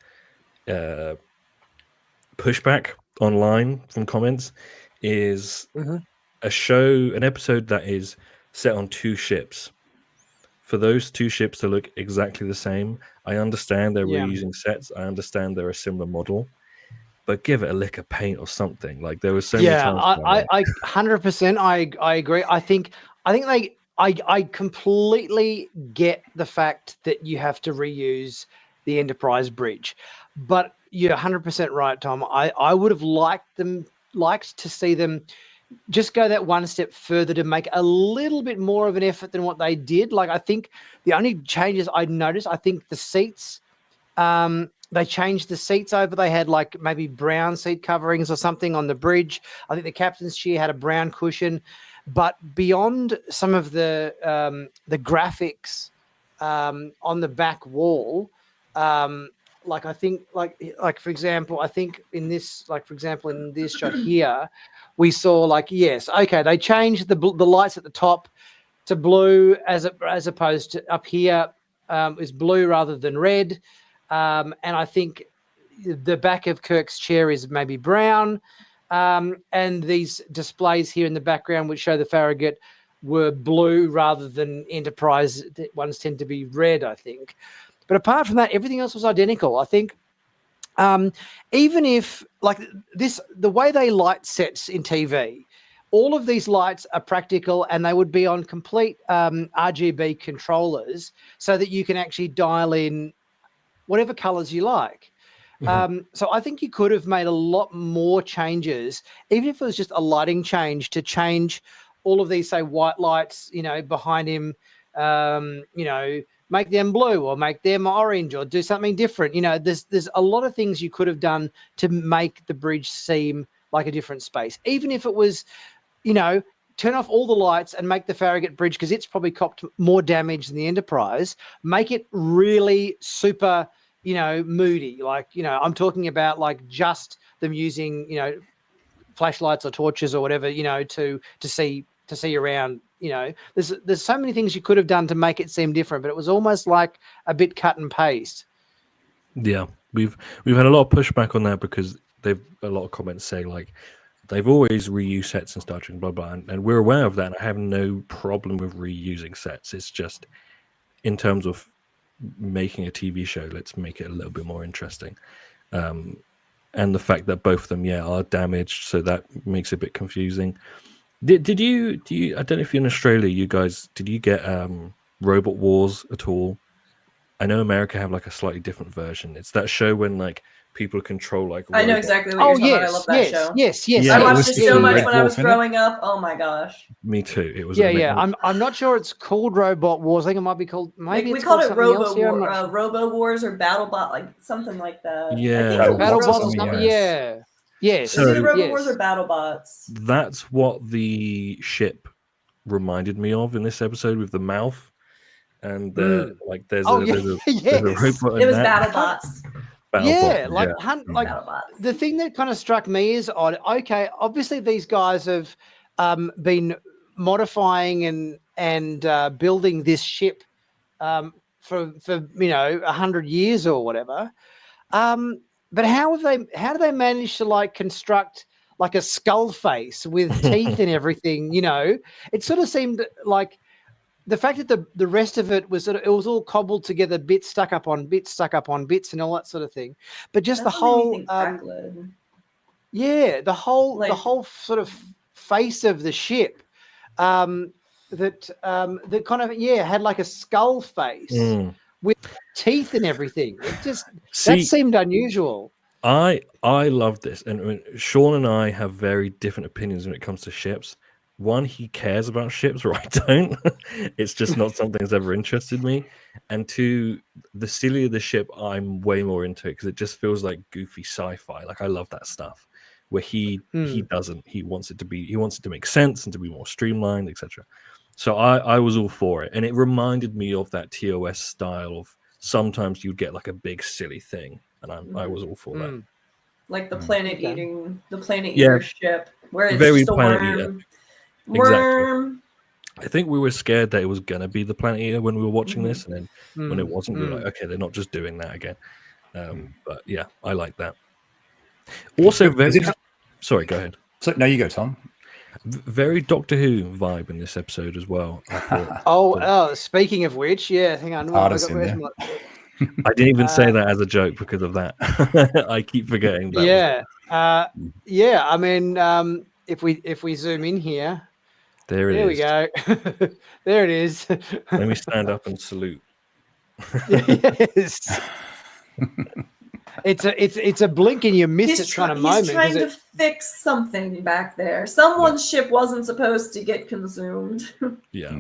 pushback online from comments is an episode that is set on two ships. For those two ships to look exactly the same, I understand they're reusing sets. I understand they're a similar model, but give it a lick of paint or something. Like, there was so many times. I 100%. I agree. I completely get the fact that you have to reuse the Enterprise bridge, but you're 100% right, Tom. I would have liked to see them just go that one step further to make a little bit more of an effort than what they did. Like, I think the only changes I noticed, I think the seats, they changed the seats over. They had like maybe brown seat coverings or something on the bridge. I think the captain's chair had a brown cushion, but beyond some of the graphics on the back wall, like, I think like for example, I think in this shot here, we saw like, yes, okay, they changed the lights at the top to blue as opposed to up here is blue rather than red, and I think the back of Kirk's chair is maybe brown, and these displays here in the background which show the Farragut were blue rather than Enterprise ones tend to be red, I think. But apart from that, everything else was identical. I think even if like this, the way they light sets in TV, all of these lights are practical and they would be on complete RGB controllers so that you can actually dial in whatever colors you like. So I think you could have made a lot more changes, even if it was just a lighting change, to change all of these, say, white lights, behind him, make them blue or make them orange or do something different. There's a lot of things you could have done to make the bridge seem like a different space. Even if it was, turn off all the lights and make the Farragut bridge, because it's probably copped more damage than the Enterprise, make it really super, moody. Like, I'm talking about like just them using, flashlights or torches or whatever, to see around. There's so many things you could have done to make it seem different, but it was almost like a bit cut and paste. Yeah, we've had a lot of pushback on that because a lot of comments say like they've always reused sets in Star Trek, blah blah, and we're aware of that. And I have no problem with reusing sets. It's just in terms of making a TV show, let's make it a little bit more interesting. And the fact that both of them, are damaged, so that makes it a bit confusing. Did you? I don't know if you're in Australia. You guys, did you get Robot Wars at all? I know America have like a slightly different version. It's that show when like people control like. I know exactly what you're talking about. I love that show. Yes. Yeah, I watched it so much Red when I was Dwarf, growing up. Oh my gosh. Me too. It was. Yeah. I'm not sure it's called Robot Wars. I think it might be called. Maybe we it's called called it Robo Robo Wars or BattleBot, like something like that. Yeah. BattleBots. something, Yeah. Yes. So- Is it Robo Wars or BattleBots? That's what the ship reminded me of in this episode with the mouth, and like there's a yes. robot. It was that. BattleBots. Yeah, like BattleBots. the thing that kind of struck me is odd. Okay, obviously these guys have been modifying and building this ship for 100 years or whatever. But how do they manage to like construct like a skull face with teeth and everything? It sort of seemed like the fact that the rest of it was it was all cobbled together, bits stuck up on bits, and all that sort of thing. But just That's the what made me whole, think Backlund. the whole sort of face of the ship, that kind of had like a skull face with teeth and everything. It just that seemed unusual. I love this, and Sean and I have very different opinions when it comes to ships. One, he cares about ships, or I don't. It's just not something that's ever interested me. And two, the sillier the ship, I'm way more into it because it just feels like goofy sci-fi. Like I love that stuff where he doesn't. He wants it to make sense and to be more streamlined, etc. So I was all for it, and it reminded me of that TOS style of sometimes you'd get like a big silly thing, and I was all for that. Like the planet eater ship, where it's very just a planet worm. eater. Worm. Exactly. I think we were scared that it was going to be the planet eater when we were watching this, and then when it wasn't, we were like, okay, they're not just doing that again. But yeah, I like that. Also, sorry, go ahead. So no, you go, Tom. Very Doctor Who vibe in this episode as well. I thought. Speaking of which, hang on. I didn't even say that as a joke because of that. I keep forgetting that. I mean, if we zoom in here, there we go. There it is. Let me stand up and salute. Yes. It's a blink and you miss it kind of moment. He's trying to fix something back there. Someone's ship wasn't supposed to get consumed. Yeah.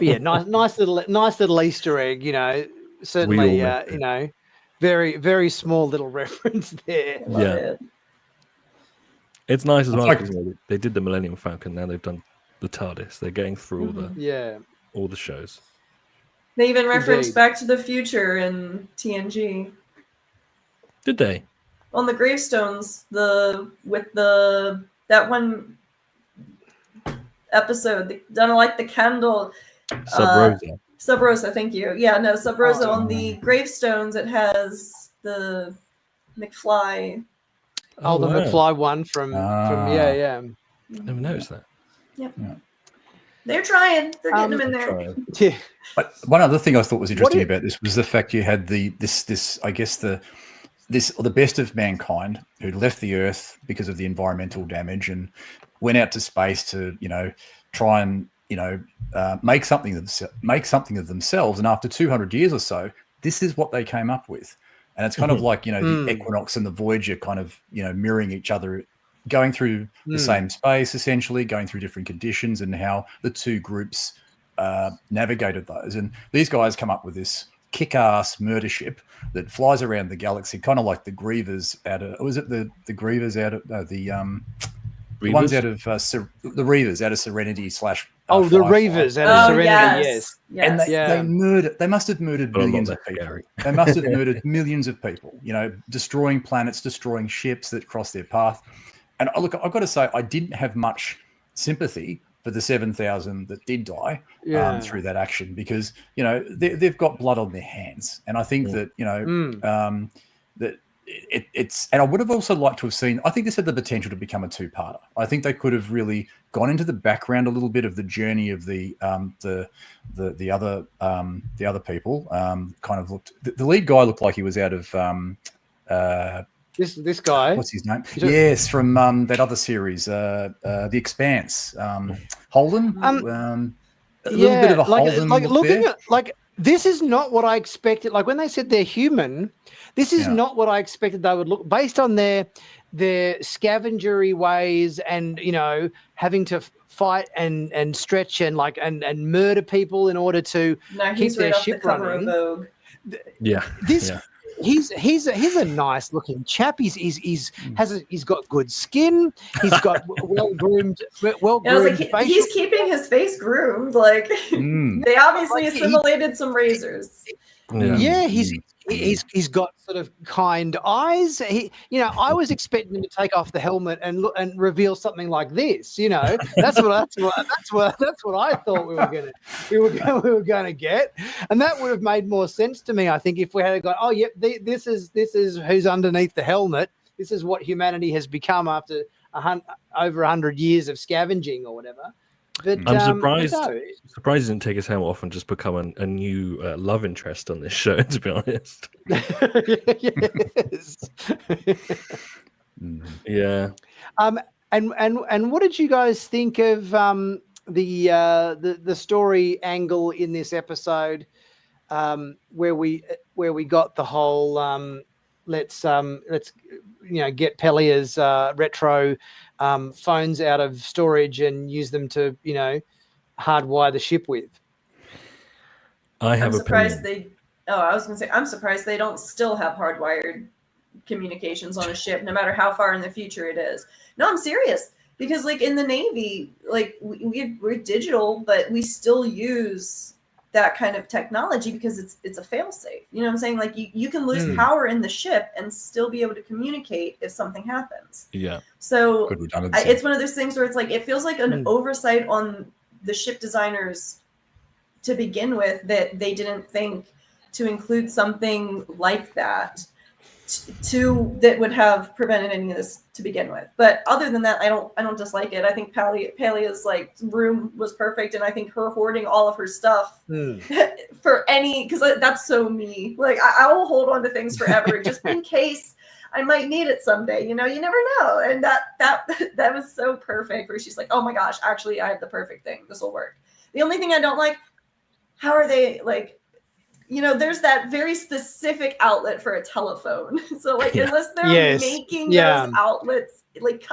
Nice little Easter egg. Certainly, very very small little reference there. It. It's nice as well because they did the Millennium Falcon. Now they've done the TARDIS. They're getting through all the shows. They even referenced Back to the Future in TNG. Did they? On the gravestones, that one episode, done like the candle. Sub Rosa, thank you. Sub Rosa on the gravestones. It has the McFly. The McFly one from Never noticed that. Yep. Yeah. They're trying. They're getting them in there. Yeah. But one other thing I thought was interesting about this was the fact you had the best of mankind who left the Earth because of the environmental damage and went out to space to try and make something of themselves. And after 200 years or so, this is what they came up with. And it's kind of like the Equinox and the Voyager kind of mirroring each other, going through the same space, essentially going through different conditions, and how the two groups navigated those. And these guys come up with this kick-ass murder ship that flies around the galaxy, kind of like the Grievers out of. Was it the Grievers out of The ones Reavers? out of the Reavers out of Serenity / the Firefly. Reavers out of Oh Serenity. yes, Yes. And yes. they murdered. They must have murdered But a lot millions less of people. scary. They must have murdered millions of people. You know, destroying planets, destroying ships that cross their path. And look, I've got to say, I didn't have much sympathy for the 7,000 that did die through that action, because you know they've got blood on their hands, and I think that that it's. And I would have also liked to have seen. I think this had the potential to become a two-parter. I think they could have really gone into the background a little bit of the journey of the other people. Kind of looked. The lead guy looked like he was out of. This guy. What's his name? Yes, from that other series, The Expanse. Holden. A little bit of a Holden look looking there. at this is not what I expected. Like when they said they're human, this is not what I expected they would look based on their scavengery ways, and you know, having to fight and stretch and and murder people in order to keep their ship running. Vogue. Yeah. He's a nice looking chap. He's got good skin. He's got well groomed facial. He's keeping his face groomed. Like they obviously assimilated some razors. Yeah, he's got sort of kind eyes. I was expecting him to take off the helmet and look and reveal something like this. You know, that's what I thought we were gonna get, and that would have made more sense to me. I think if we had got, oh yep, this is who's underneath the helmet. This is what humanity has become after over 100 years of scavenging or whatever. But I'm surprised. Surprised he didn't take his helmet off and just become a new love interest on this show. To be honest. Yes. Yeah. And what did you guys think of the story angle in this episode, where we got the whole let's get Pellia's retro phones out of storage and use them to hardwire the ship with. I'm surprised I'm surprised they don't still have hardwired communications on a ship, no matter how far in the future it is. No, I'm serious, because like in the Navy, like we're digital, but we still use that kind of technology because it's a fail-safe. You know what I'm saying? Like you can lose power in the ship and still be able to communicate if something happens. Yeah. So it's one of those things where it's like, it feels like an oversight on the ship designers to begin with, that they didn't think to include something like that that would have prevented any of this to begin with. But other than that, I don't dislike it. I think Palia's like room was perfect, and I think her hoarding all of her stuff because that's so me. Like I will hold on to things forever just in case I might need it someday. You never know. And that was so perfect, where she's like, oh my gosh, actually I have the perfect thing. This will work. The only thing I don't like, how are they like, there's that very specific outlet for a telephone. So like, unless they're making those outlets, like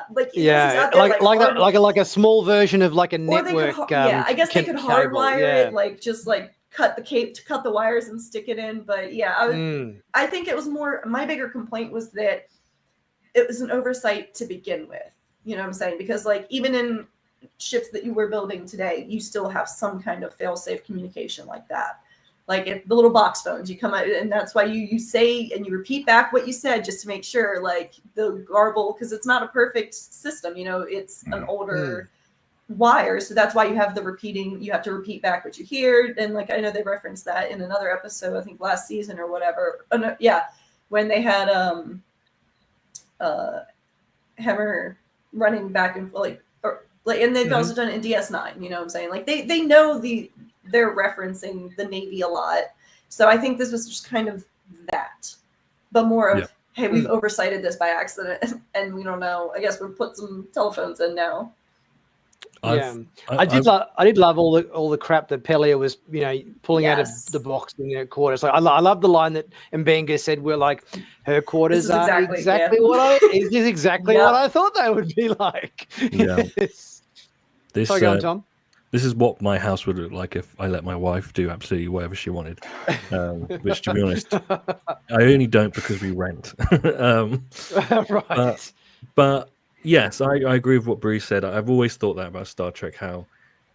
a small version of like a network. I guess they could hardwire it, like just like cut the wires and stick it in. But I think it was more. My bigger complaint was that it was an oversight to begin with. You know what I'm saying? Because like even in ships that you were building today, you still have some kind of fail-safe communication like that. Like if the little box phones, you come out, and that's why you say and you repeat back what you said just to make sure, like the garble, because it's not a perfect system. It's an older wire, so that's why you have the repeating. You have to repeat back what you hear, and like I know they referenced that in another episode, I think last season or whatever. When they had Hammer running back and and they've also done it in DS9. You know what I'm saying? Like they know they're referencing the Navy a lot. So I think this was just kind of that, but more of, hey, we've oversighted this by accident and we don't know. I guess we'll put some telephones in now. I did love all the crap that Pelia was, pulling out of the box in their quarters. Like I love the line that Mbenga said, "We're like, her quarters are exactly what I thought they would be like." Yeah. Sorry, go on, Tom. This is what my house would look like if I let my wife do absolutely whatever she wanted. Which, to be honest, I only don't because we rent. Right. But yes, I agree with what Bree said. I've always thought that about Star Trek, how,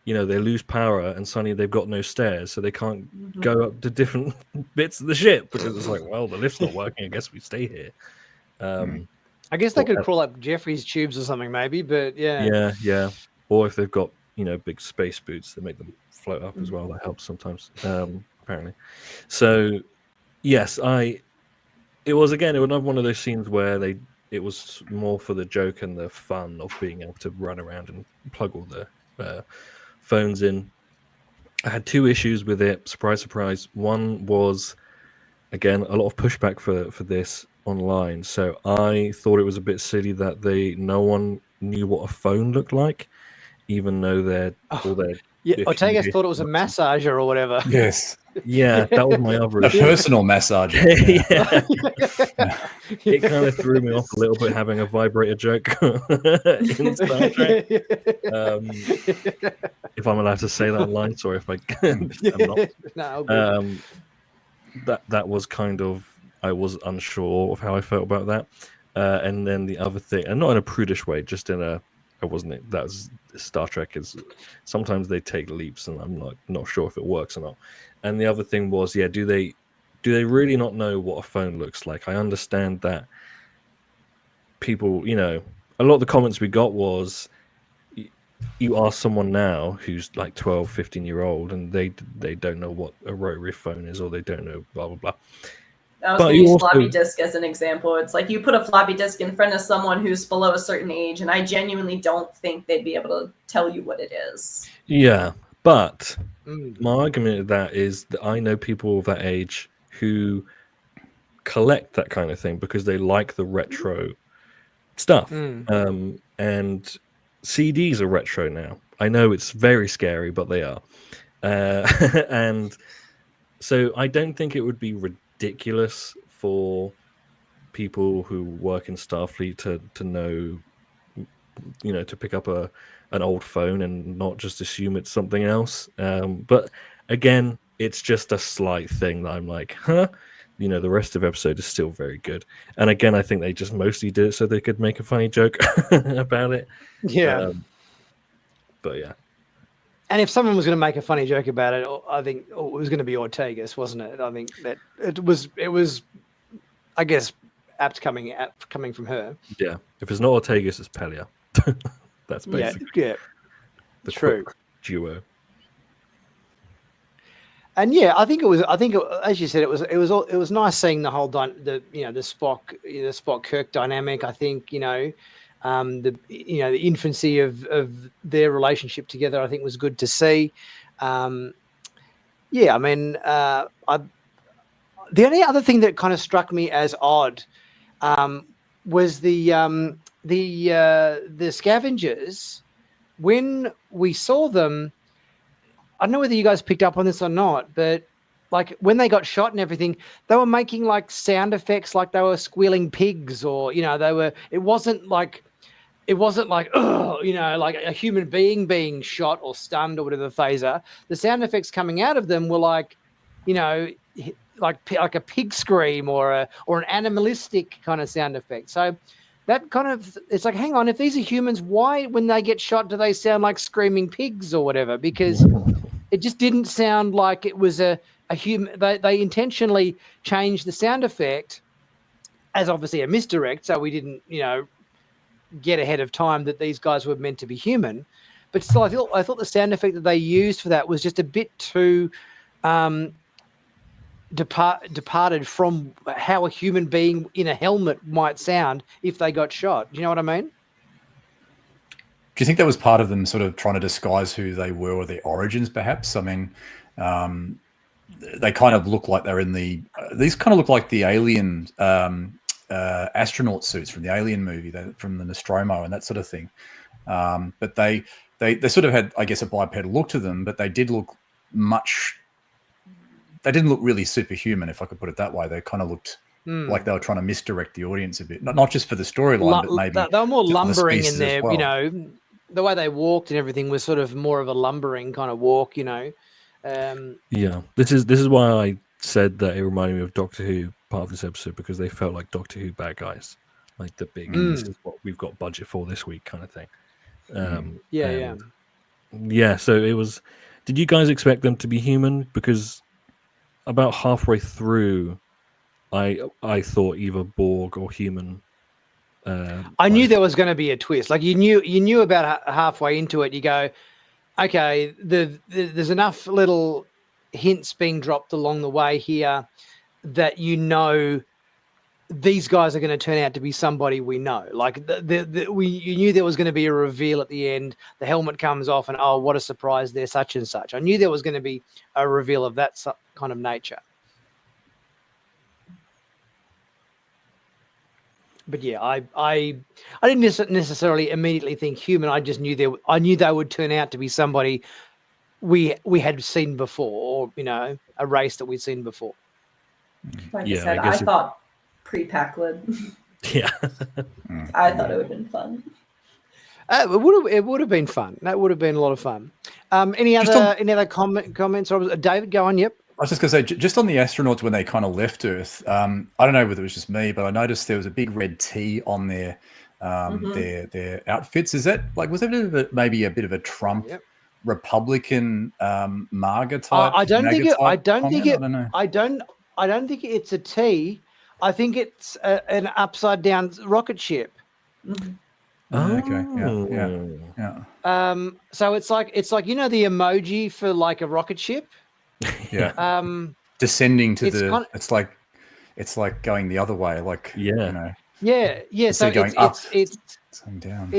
they lose power and suddenly they've got no stairs, so they can't go up to different bits of the ship because it's like, well, the lift's not working. I guess we stay here. I guess they could crawl up Jeffrey's tubes or something, maybe. But yeah. Yeah. Or if they've got, big space boots that make them float up as well, that helps sometimes, apparently. So, yes, it was another one of those scenes where it was more for the joke and the fun of being able to run around and plug all the phones in. I had 2 issues with it. Surprise, surprise. One was, again, a lot of pushback for this online. So I thought it was a bit silly that no one knew what a phone looked like, even though all their Ortega thought it was a massager or whatever. Yes. Yeah, that was my other A issue. personal massager. It kind of threw me off a little bit having a vibrator joke in Star Trek. If I'm allowed to say that online, sorry if I'm not. No, that was kind of, I was unsure of how I felt about that. And then the other thing, and not in a prudish way, just in a, that was Star Trek is sometimes they take leaps and I'm not sure if it works or not. And the other thing was, do they really not know what a phone looks like? I understand that people, a lot of the comments we got was, you ask someone now who's like 12, 15-year-old and they don't know what a rotary phone is, or they don't know blah, blah, blah. I was going to use floppy disk as an example. It's like you put a floppy disk in front of someone who's below a certain age, and I genuinely don't think they'd be able to tell you what it is. Yeah, but my argument of that is that I know people of that age who collect that kind of thing because they like the retro stuff. And CDs are retro now. I know it's very scary, but they are. And so I don't think it would be ridiculous for people who work in Starfleet to know, to pick up an old phone and not just assume it's something else. But again, it's just a slight thing that I'm like, huh? The rest of the episode is still very good. And again, I think they just mostly did it so they could make a funny joke about it. Yeah. But yeah. And if someone was going to make a funny joke about it, I think it was going to be Ortega's, wasn't it? I think that it was, I guess, apt coming from her. Yeah. If it's not Ortega's, it's Pelia. That's basically the true duo. And I think as you said, it was nice seeing the whole the Spock Kirk dynamic. I think the infancy of their relationship together, I think, was good to see. I mean, the only other thing that kind of struck me as odd was the scavengers. When we saw them, I don't know whether you guys picked up on this or not, but like when they got shot and everything, they were making like sound effects, like they were squealing pigs, or it wasn't like oh, like a human being being shot or stunned or whatever the phaser. The sound effects coming out of them were like, like a pig scream or an animalistic kind of sound effect. So that kind of, it's like, hang on, if these are humans, why when they get shot do they sound like screaming pigs or whatever? Because it just didn't sound like it was a human. They intentionally changed the sound effect as obviously a misdirect, so we didn't get ahead of time that these guys were meant to be human. But still, I thought the sound effect that they used for that was just a bit too departed from how a human being in a helmet might sound if they got shot. Do you know what I mean? Do you think that was part of them sort of trying to disguise who they were or their origins, perhaps? I mean, they kind of look like they're in these kind of look like the alien astronaut suits from the Alien movie, from the Nostromo and that sort of thing. But they sort of had, I guess, a bipedal look to them, but they did look they didn't look really superhuman, if I could put it that way. They kind of looked like they were trying to misdirect the audience a bit, not just for the storyline, but maybe they were more lumbering in there. Well. The way they walked and everything was sort of more of a lumbering kind of walk. Yeah, this is why I said that it reminded me of Doctor Who part of this episode, because they felt like Doctor Who bad guys. like the big this is what we've got budget for this week kind of thing. Yeah. So it was. Did you guys expect them to be human? Because about halfway through, I thought either Borg or human. I knew there was going to be a twist. Like you knew about halfway into it. You go, okay, there's enough little hints being dropped along the way here that these guys are going to turn out to be somebody we know. Like you knew there was going to be a reveal at the end. The helmet comes off, and oh, what a surprise! They're such and such. I knew there was going to be a reveal of that kind of nature. But yeah, I didn't necessarily immediately think human. I just knew I knew they would turn out to be somebody we had seen before, or a race that we'd seen before. Like I said, I thought pre-Packlid. Yeah. I thought it would have been fun. It would have been fun. That would have been a lot of fun. Any other comments? Or David, go on. Yep. I was just going to say, just on the astronauts when they kind of left Earth, I don't know whether it was just me, but I noticed there was a big red T on their outfits. Is that was that maybe a bit of a Trump Republican MAGA type? I don't think it's a T. I think it's an upside down rocket ship. Mm-hmm. Oh, okay. Yeah. So it's like the emoji for like a rocket ship. Yeah. Descending to it's like going the other way. Yeah. So going up, it's going down.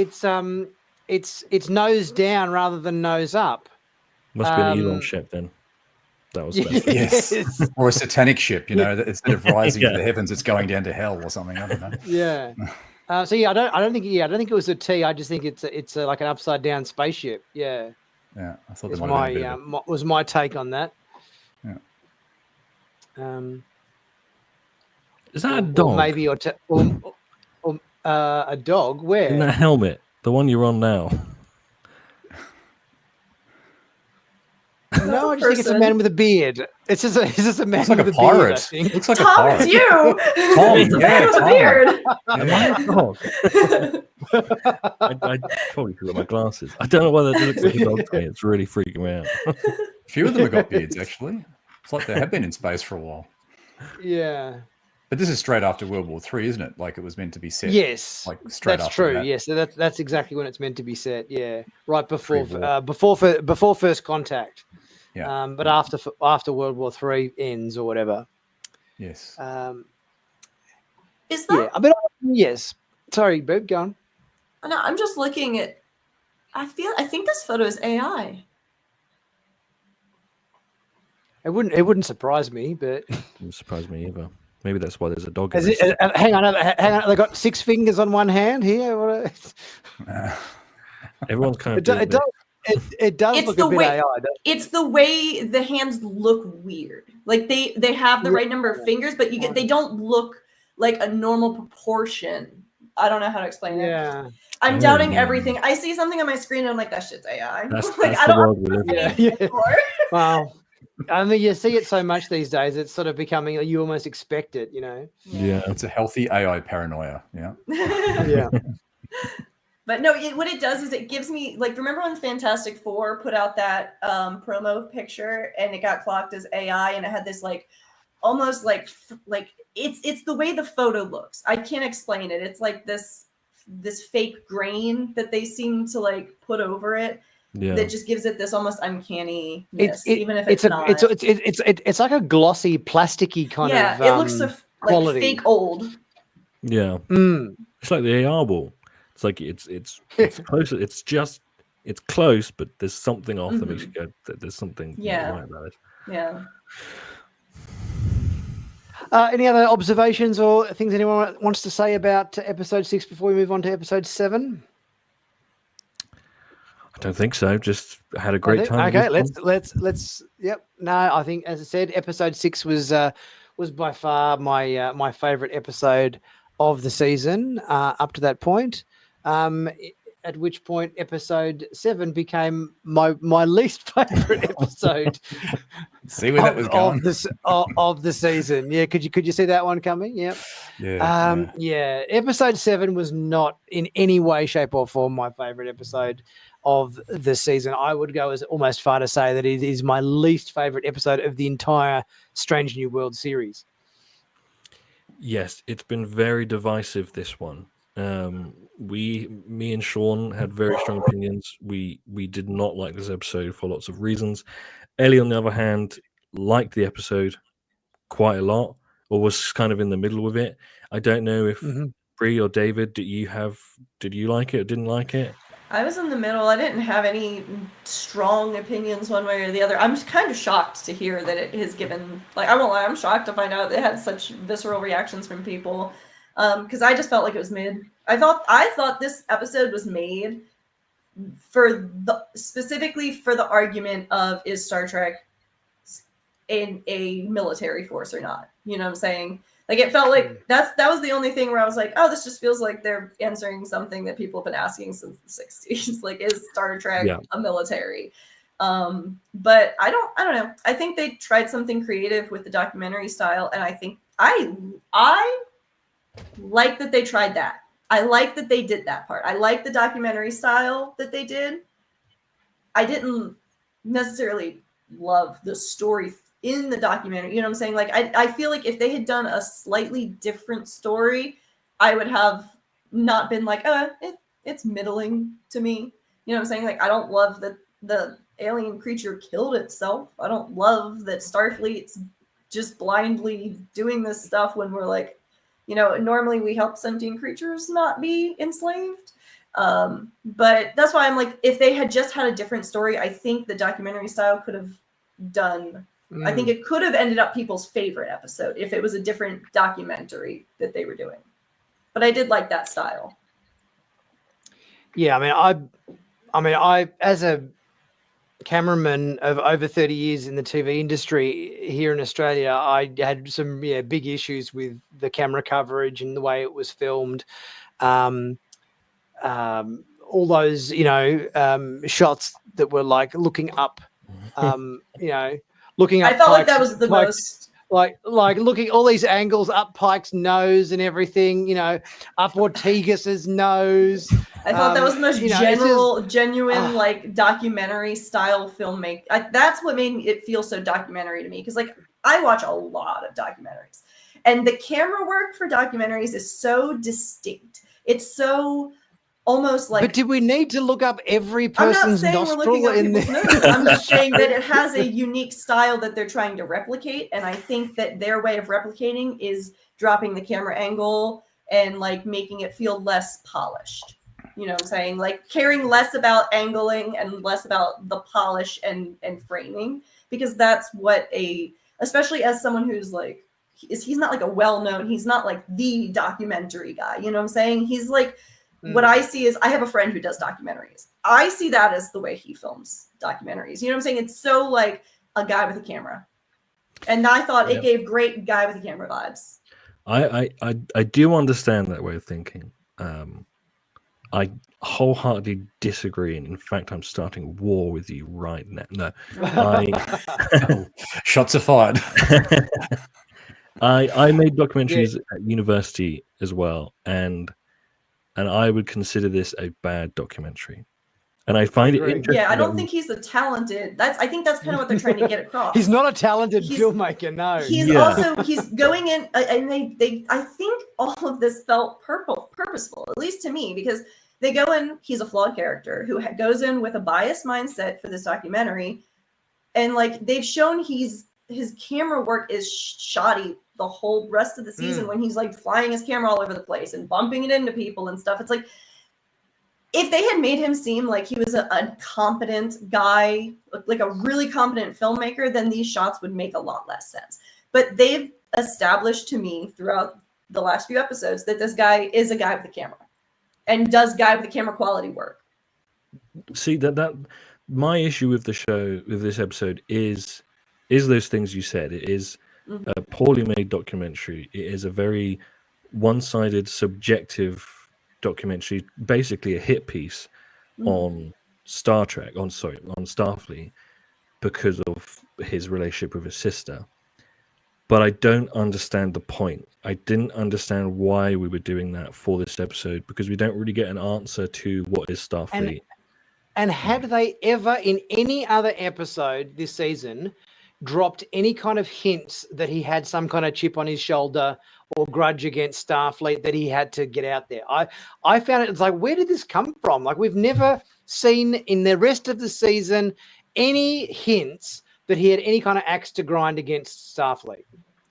It's nose down rather than nose up. Must be an Elon ship then. That was yes. Or a satanic ship. That instead of rising to the heavens, it's going down to hell or something. I don't know. Yeah. I don't think it was a T. I just think it's like an upside down spaceship. Yeah. Yeah. I thought was my take on that. Yeah. Is that a dog? Or maybe a dog. Where? In that helmet, the one you're on now. No, I just think it's a man with a beard. It's just a man with a pirate. beard. I think. Looks like a Tom, pirate. it's you. Tom, yeah, with a Tom. beard. Am I a dog? I probably could have my glasses. I don't know whether it looks like a dog to me. It's really freaking me out. A few of them have got beards, actually. It's like they have been in space for a while. Yeah. But this is straight after World War III, isn't it? Like it was meant to be set. Yes. Like straight that's after true. that. Yes, that's exactly when it's meant to be set. Yeah, right before before First Contact. Yeah. But after World War III ends or whatever. Yes. Is that? Yeah. But yes. Sorry, Boob, go on. No, I'm just looking at. I think this photo is AI. It wouldn't surprise me, but It wouldn't surprise me either. Maybe that's why there's a dog. Hang on. They got 6 fingers on one hand here. Everyone's kind of. It does look a bit AI. It's the way the hands look weird. Like they have the right number of fingers, but they don't look like a normal proportion. I don't know how to explain it. Yeah. I'm doubting everything. I see something on my screen and I'm like, that shit's AI. That's I the don't world we live in. Yeah. Wow. I mean, you see it so much these days. It's sort of becoming, you almost expect it, Yeah. It's a healthy AI paranoia. Yeah. Yeah. But no, what it does is it gives me, like, remember when Fantastic Four put out that promo picture and it got clocked as AI and it had this almost like it's the way the photo looks. I can't explain it. It's like this fake grain that they seem to put over it. Yeah. That just gives it this almost uncanny-ness, even if it's not. It's like a glossy, plasticky kind of it looks quality. Like fake old. Yeah. It's like the AR ball. It's like it's close. It's close, but there's something off that makes you go. There's something right about it. Yeah. Any other observations or things anyone wants to say about episode 6 before we move on to episode 7? I don't think so. Just had a great time. Okay, let's. Yep. No, I think, as I said, episode 6 was by far my favorite episode of the season up to that point. At which point episode 7 became my least favorite episode. See where that was going? Of the season. Yeah, could you see that one coming? Yep. Yeah. Episode 7 was not in any way, shape, or form my favorite episode of the season. I would go as almost far to say that it is my least favorite episode of the entire Strange New World series. Yes, it's been very divisive, this one. Me and Sean had very strong opinions. We did not like this episode for lots of reasons. Ellie, on the other hand, liked the episode quite a lot, or was kind of in the middle with it. I don't know if Brie or David, did you like it or didn't like it? I was in the middle. I didn't have any strong opinions one way or the other. I'm just kind of shocked to hear that it has given, like, I won't lie, I'm shocked to find out it had such visceral reactions from people. Because I just felt like it was mid. I thought this episode was made specifically for the argument of, is Star Trek in a military force or not? You know what I'm saying? Like, it felt like that was the only thing where I was like, oh, this just feels like they're answering something that people have been asking since the 60s. Like, is Star Trek a military? But I don't know. I think they tried something creative with the documentary style, and I think I like that they tried that. I like that they did that part. I like the documentary style that they did. I didn't necessarily love the story in the documentary. You know what I'm saying? Like, I feel like if they had done a slightly different story, I would have not been like, it's middling to me. You know what I'm saying? Like, I don't love that the alien creature killed itself. I don't love that Starfleet's just blindly doing this stuff when we're like, you know, normally we help sentient creatures not be enslaved. But that's why I'm like, if they had just had a different story, I think the documentary style could have done. I think it could have ended up people's favorite episode if it was a different documentary that they were doing. But I did like that style. Yeah, I mean, I as a cameraman of over 30 years in the TV industry here in Australia, I had some big issues with the camera coverage and the way it was filmed. All those, shots that were like looking up, looking up. I felt like that was the most. Like looking all these angles up Pike's nose and everything, up Ortegas's nose. I thought that was the most genuine, like documentary style filmmaking. That's what made it feel so documentary to me. Because like I watch a lot of documentaries, and the camera work for documentaries is so distinct. It's so almost like. But did we need to look up every person's nostril in this? I'm just saying that it has a unique style that they're trying to replicate, and I think that their way of replicating is dropping the camera angle and like making it feel less polished. You know what I'm saying? Like caring less about angling and less about the polish and framing, because that's what especially as someone who's like, he's not like a well-known, he's not like the documentary guy. You know what I'm saying? He's like, what I see is, I have a friend who does documentaries. I see that as the way he films documentaries. You know what I'm saying? It's so like a guy with a camera. And I thought it gave great guy with a camera vibes. I do understand that way of thinking. I wholeheartedly disagree, and in fact, I'm starting war with you right now. No, shots are fired. I made documentaries at university as well, and I would consider this a bad documentary. And I find it interesting. Yeah, I don't think he's a talented. I think that's kind of what they're trying to get across. He's not a talented filmmaker, no. He's going in, and they I think all of this felt purposeful, at least to me, because they go in. He's a flawed character who goes in with a biased mindset for this documentary, and like they've shown his camera work is shoddy the whole rest of the season when he's like flying his camera all over the place and bumping it into people and stuff. It's like, if they had made him seem like he was a competent guy, like a really competent filmmaker, then these shots would make a lot less sense. But they've established to me throughout the last few episodes that this guy is a guy with a camera and does guy with the camera quality work. See, that my issue with the show, with this episode, is those things you said. It is a poorly made documentary. It is a very one-sided, subjective documentary, basically a hit piece on Star Trek, on Starfleet. because of his relationship with his sister. But I don't understand the point. I didn't understand why we were doing that for this episode, because we don't really get an answer to what is Starfleet. And had they ever in any other episode this season dropped any kind of hints that he had some kind of chip on his shoulder or grudge against Starfleet that he had to get out there? I found it's like, where did this come from? Like, we've never seen in the rest of the season any hints that he had any kind of axe to grind against Starfleet.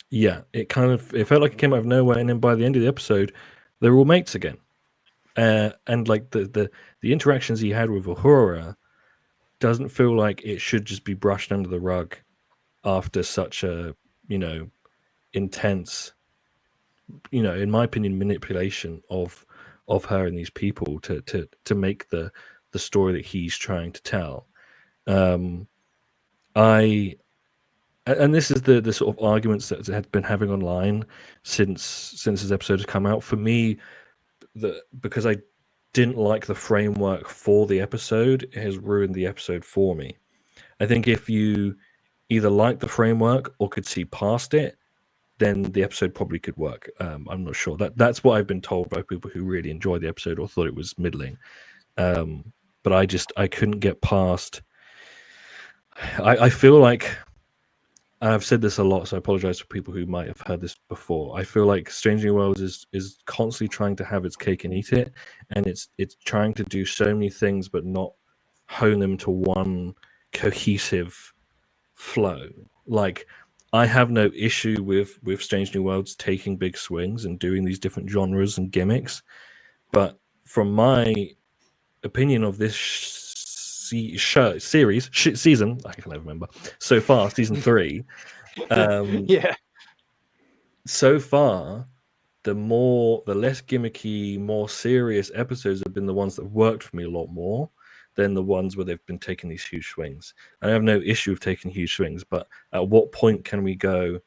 Yeah, it felt like it came out of nowhere, and then by the end of the episode, they're all mates again. And like the interactions he had with Uhura doesn't feel like it should just be brushed under the rug after such a, intense, in my opinion, manipulation of her and these people to make the story that he's trying to tell. And this is the sort of arguments that it had been having online since this episode has come out. For me, because I didn't like the framework for the episode, it has ruined the episode for me. I think if you either like the framework or could see past it, then the episode probably could work. I'm not sure. That's what I've been told by people who really enjoyed the episode or thought it was middling. But I couldn't get past. I feel like, and I've said this a lot, so I apologize for people who might have heard this before. I feel like Strange New Worlds is constantly trying to have its cake and eat it, and it's trying to do so many things but not hone them to one cohesive flow. Like, I have no issue with Strange New Worlds taking big swings and doing these different genres and gimmicks, but from my opinion of this season, I can never remember. So far, season 3. Yeah. So far, the less gimmicky, more serious episodes have been the ones that worked for me a lot more than the ones where they've been taking these huge swings. And I have no issue with taking huge swings, but at what point can we go,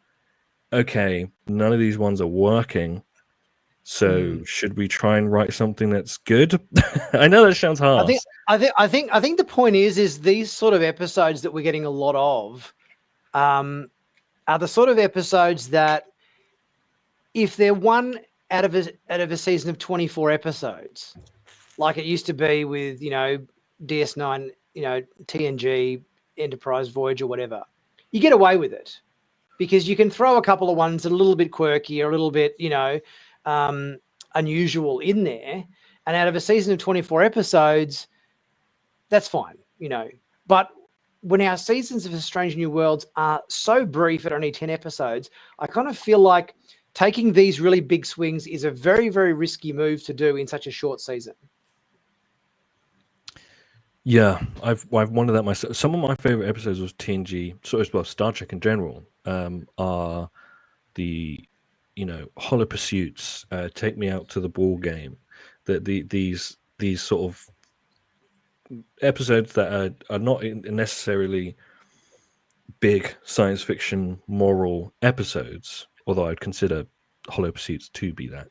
okay, none of these ones are working, so should we try and write something that's good? I know that sounds harsh. I think the point is these sort of episodes that we're getting a lot of are the sort of episodes that, if they're one out of a season of 24 episodes, like it used to be with DS9, TNG, Enterprise, Voyager, whatever, you get away with it because you can throw a couple of ones that are a little bit quirky or a little bit unusual in there, and out of a season of 24 episodes, that's fine, But when our seasons of Strange New Worlds are so brief at only 10 episodes, I kind of feel like taking these really big swings is a very, very risky move to do in such a short season. Yeah, I've wondered that myself. Some of my favorite episodes was TNG, so as well Star Trek in general, are the Hollow Pursuits, Take Me Out to the Ball Game, these sort of episodes that are not necessarily big science fiction moral episodes, although I'd consider Hollow Pursuits to be that.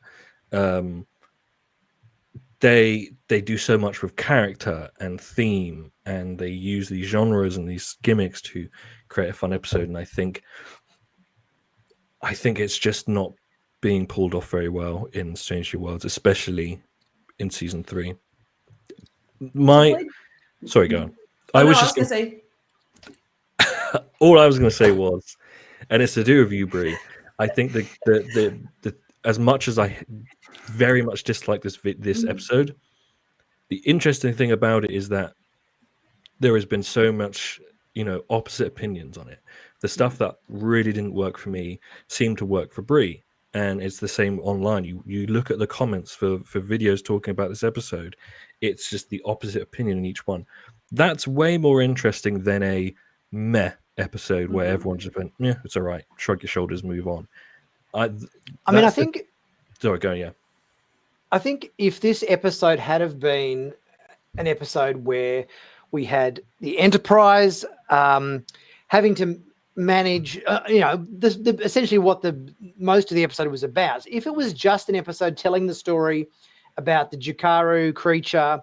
They do so much with character and theme, and they use these genres and these gimmicks to create a fun episode, and I think it's just not being pulled off very well in Strange New Worlds, especially in season 3. Sorry, go on. I was just going to say. All I was going to say was, and it's to do with you, Brie. I think the as much as I very much dislike this episode, the interesting thing about it is that there has been so much, opposite opinions on it. The stuff that really didn't work for me seemed to work for Brie, and it's the same online. You look at the comments for videos talking about this episode, it's just the opposite opinion in each one. That's way more interesting than a meh episode where everyone just went, yeah, it's all right, shrug your shoulders, move on. I think. Sorry, go on, yeah. I think if this episode had have been an episode where we had the Enterprise having to manage, essentially what most of the episode was about. If it was just an episode telling the story about the Jakaru creature,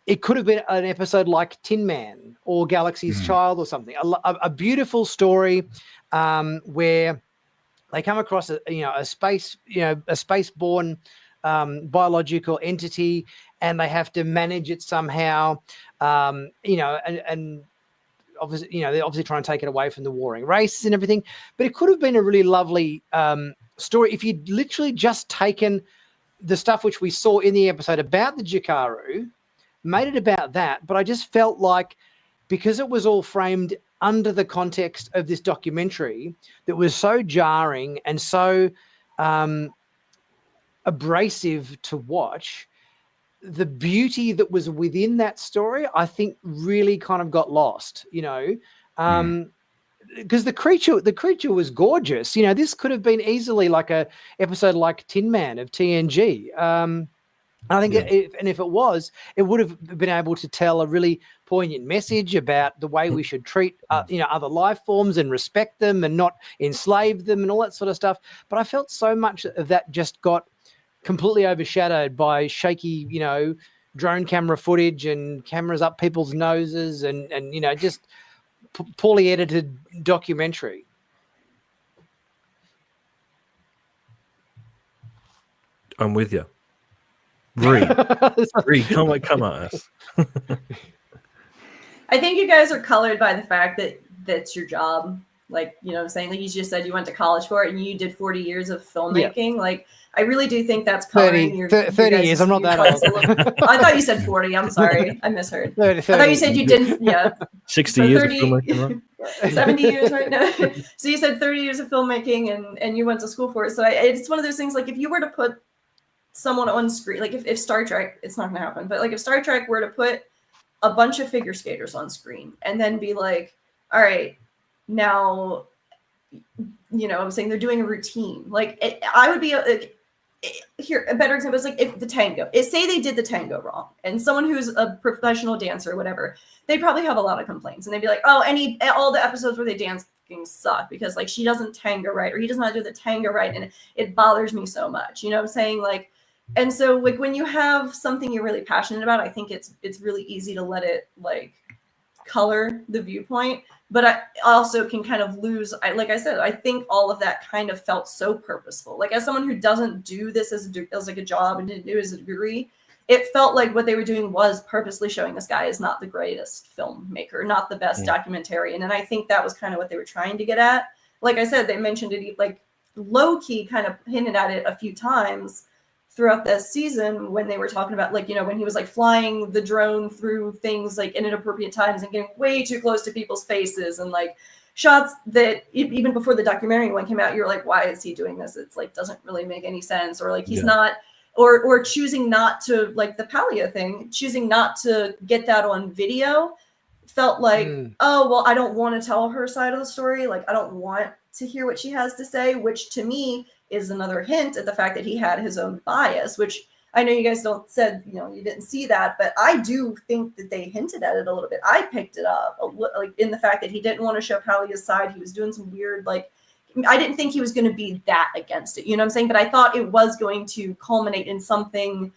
it could have been an episode like Tin Man or Galaxy's Child or something. A beautiful story where they come across a spaceborne biological entity, and they have to manage it somehow. And obviously, they're obviously trying to take it away from the warring races and everything. But it could have been a really lovely story if you'd literally just taken the stuff which we saw in the episode about the Jikaru, made it about that. But I just felt like, because it was all framed under the context of this documentary that was so jarring and so abrasive to watch, the beauty that was within that story, I think, really kind of got lost, because the creature was gorgeous. This could have been easily like a episode like Tin Man of TNG. I think if it was, it would have been able to tell a really poignant message about the way we should treat, other life forms and respect them and not enslave them and all that sort of stuff. But I felt so much of that just got completely overshadowed by shaky, drone camera footage and cameras up people's noses and just poorly edited documentary. I'm with you. Brie, come at us. I think you guys are colored by the fact that that's your job. Like, what I'm saying? Like, you just said you went to college for it and you did 40 years of filmmaking. Yeah. Like, I really do think that's coloring 30 years. I'm not that old. I thought you said 40. I'm sorry. I misheard. 30. I thought you said you didn't. Yeah. 60 years 30, of filmmaking, right? 70 years, right? No. So you said 30 years of filmmaking and you went to school for it. So it's one of those things, like, if you were to put someone on screen, like if Star Trek, it's not going to happen, but like if Star Trek were to put a bunch of figure skaters on screen and then be like, all right, now, I'm saying they're doing a routine. Like, I would be here. A better example is like if the tango. Say they did the tango wrong, and someone who's a professional dancer or whatever, they'd probably have a lot of complaints, and they'd be like, oh, all the episodes where they dance suck because like she doesn't tango right or he does not do the tango right, and it bothers me so much. You know what I'm saying? Like, and so like when you have something you're really passionate about, I think it's really easy to let it like color the viewpoint. But I also can kind of lose. Like I said, I think all of that kind of felt so purposeful. Like, as someone who doesn't do this as like a job and didn't do it as a degree, it felt like what they were doing was purposely showing this guy is not the greatest filmmaker, not the best documentarian. And I think that was kind of what they were trying to get at. Like I said, they mentioned it like low key, kind of hinted at it a few times throughout this season when they were talking about, like, when he was like flying the drone through things like in inappropriate times and getting way too close to people's faces, and like shots that even before the documentary one came out, you're like, why is he doing this? It's like, doesn't really make any sense. Or like, he's not, or choosing not to, like the Paleo thing, choosing not to get that on video felt like, oh, well, I don't want to tell her side of the story. Like, I don't want to hear what she has to say, which to me is another hint at the fact that he had his own bias, which I know you guys said, you didn't see that, but I do think that they hinted at it a little bit. I picked it up like in the fact that he didn't want to show Palia's side. He was doing some weird, like, I didn't think he was going to be that against it. You know what I'm saying? But I thought it was going to culminate in something,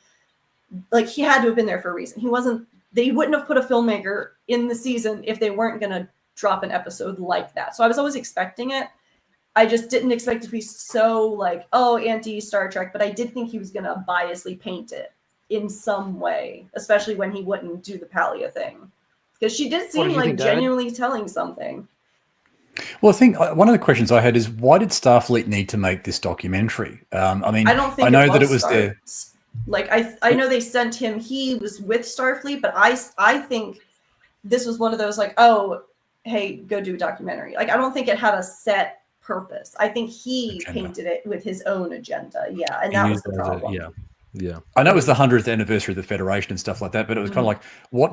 like he had to have been there for a reason. They wouldn't have put a filmmaker in the season if they weren't going to drop an episode like that. So I was always expecting it. I just didn't expect it to be so like, oh, anti-Star Trek, but I did think he was going to biasly paint it in some way, especially when he wouldn't do the Palia thing. Because she did seem like genuinely telling something. Well, I think one of the questions I had is, why did Starfleet need to make this documentary? I mean, I know that it was there. Like, I know they sent him, he was with Starfleet, but I think this was one of those like, oh, hey, go do a documentary. Like, I don't think it had a set purpose. I think he painted it with his own agenda. Yeah. And that was the problem. Yeah. I know it was the 100th anniversary of the Federation and stuff like that, but it was kind of like, what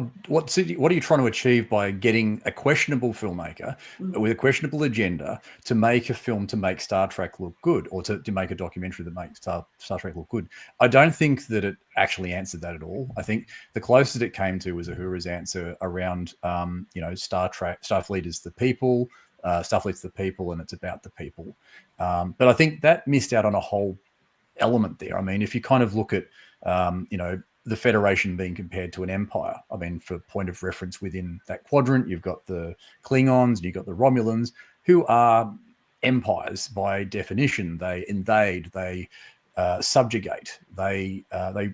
are you trying to achieve by getting a questionable filmmaker with a questionable agenda to make a film to make Star Trek look good, or to make a documentary that makes Star Trek look good? I don't think that it actually answered that at all. I think the closest it came to was Uhura's answer around, Starfleet is the people, Starfleet's the people, and it's about the people. But I think that missed out on a whole element there. I mean, if you kind of look at, the Federation being compared to an empire. I mean, for point of reference, within that quadrant, you've got the Klingons and you've got the Romulans, who are empires by definition. They invade, they subjugate, they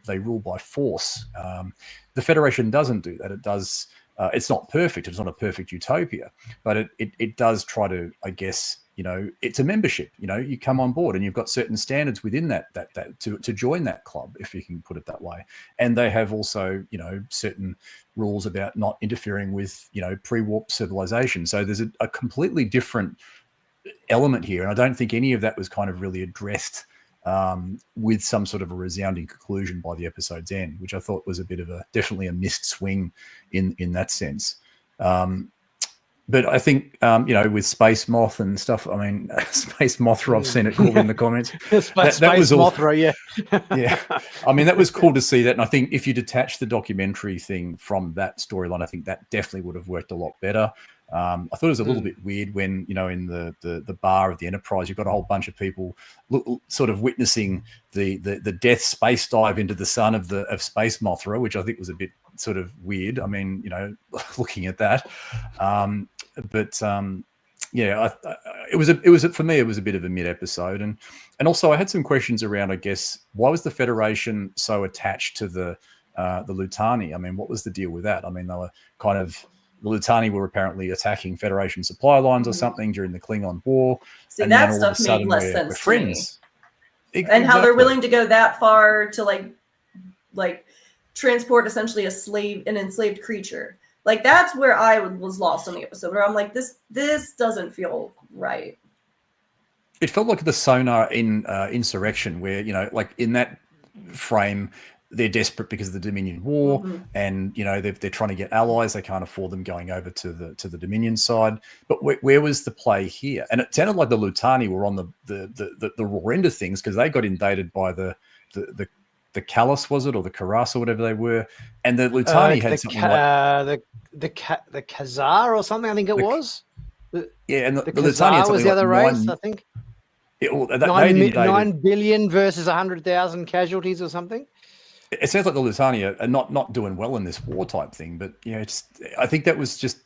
rule by force. The Federation doesn't do that. It does. It's not perfect. It's not a perfect utopia, but it does try to, I guess, it's a membership. You come on board and you've got certain standards within that to join that club, if you can put it that way. And they have also, certain rules about not interfering with, pre-warp civilization. So there's a completely different element here. And I don't think any of that was kind of really addressed with some sort of a resounding conclusion by the episode's end, which I thought was definitely a missed swing in that sense. But I think, with Space Moth and stuff, I mean, Space Mothra, I've seen it called in the comments. Space Mothra, yeah. Yeah. I mean, that was cool to see that. And I think if you detach the documentary thing from that storyline, I think that definitely would have worked a lot better. I thought it was a little bit weird when, in the bar of the Enterprise, you've got a whole bunch of people sort of witnessing the death space dive into the sun of Space Mothra, which I think was a bit sort of weird. I mean, looking at that. It was for me, it was a bit of a mid episode. And also I had some questions around, I guess, why was the Federation so attached to the Lutani? I mean, what was the deal with that? I mean, they were the Lutani were apparently attacking Federation supply lines or something during the Klingon War. See, and that stuff made less sense. We're friends. And how they're willing to go that far to like transport essentially an enslaved creature. Like, that's where I was lost on the episode, where I'm like, this doesn't feel right. It felt like the Sonar in Insurrection, where, like in that frame, they're desperate because of the Dominion War, and they're trying to get allies. They can't afford them going over to the Dominion side. But where was the play here? And it sounded like the Lutani were on the raw end of things, because they got invaded by the Callus, was it, or the Karas, or whatever they were, and the Lutani had something like the Khazar or something. I think it was. And the Lutani had was the other race. I think. 9 billion versus 100,000 casualties or something. It sounds like the Lutani are not doing well in this war type thing, but I think that was just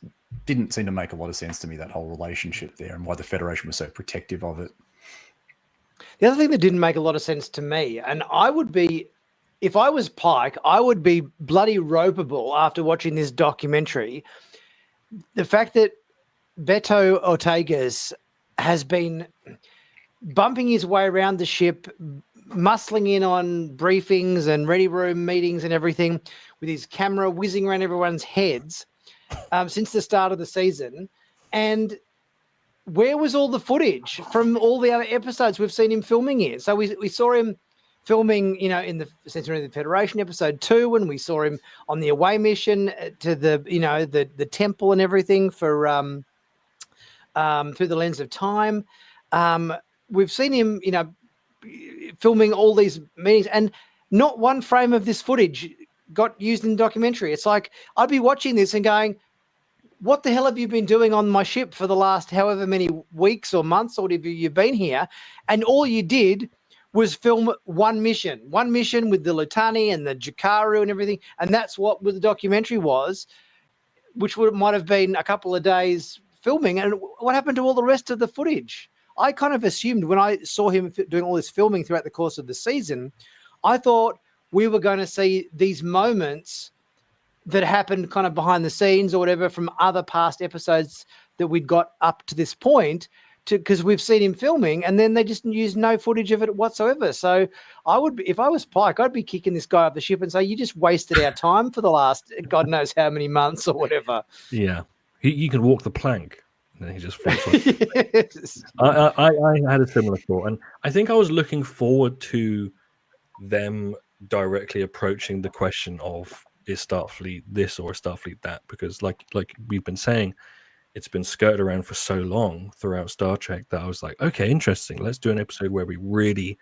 didn't seem to make a lot of sense to me, that whole relationship there, and why the Federation was so protective of it. The other thing that didn't make a lot of sense to me, and I would be, if I was Pike, I would be bloody ropeable after watching this documentary. The fact that Beto Ortegas has been bumping his way around the ship, muscling in on briefings and ready room meetings and everything, with his camera whizzing around everyone's heads since the start of the season. And where was all the footage from all the other episodes we've seen him filming in? So we saw him filming, in the Center of the Federation episode 2, and we saw him on the away mission to the temple and everything for Through the Lens of Time. We've seen him, filming all these meetings, and not one frame of this footage got used in the documentary. It's like, I'd be watching this and going, what the hell have you been doing on my ship for the last however many weeks or months or whatever you've been here? And all you did was film one mission with the Lutani and the Jakaru and everything. And that's what the documentary was, which might have been a couple of days filming. And what happened to all the rest of the footage? I kind of assumed, when I saw him doing all this filming throughout the course of the season, I thought we were going to see these moments that happened kind of behind the scenes or whatever from other past episodes that we'd got up to this point, because we've seen him filming, and then they just used no footage of it whatsoever. So I would be, if I was Pike, I'd be kicking this guy off the ship and say, you just wasted our time for the last God knows how many months or whatever. Yeah. He can walk the plank. And then he just falls off. Yes. I had a similar thought, and I think I was looking forward to them directly approaching the question of, is Starfleet this or Starfleet that? Because like we've been saying, it's been skirted around for so long throughout Star Trek that I was like, okay, interesting. Let's do an episode where we really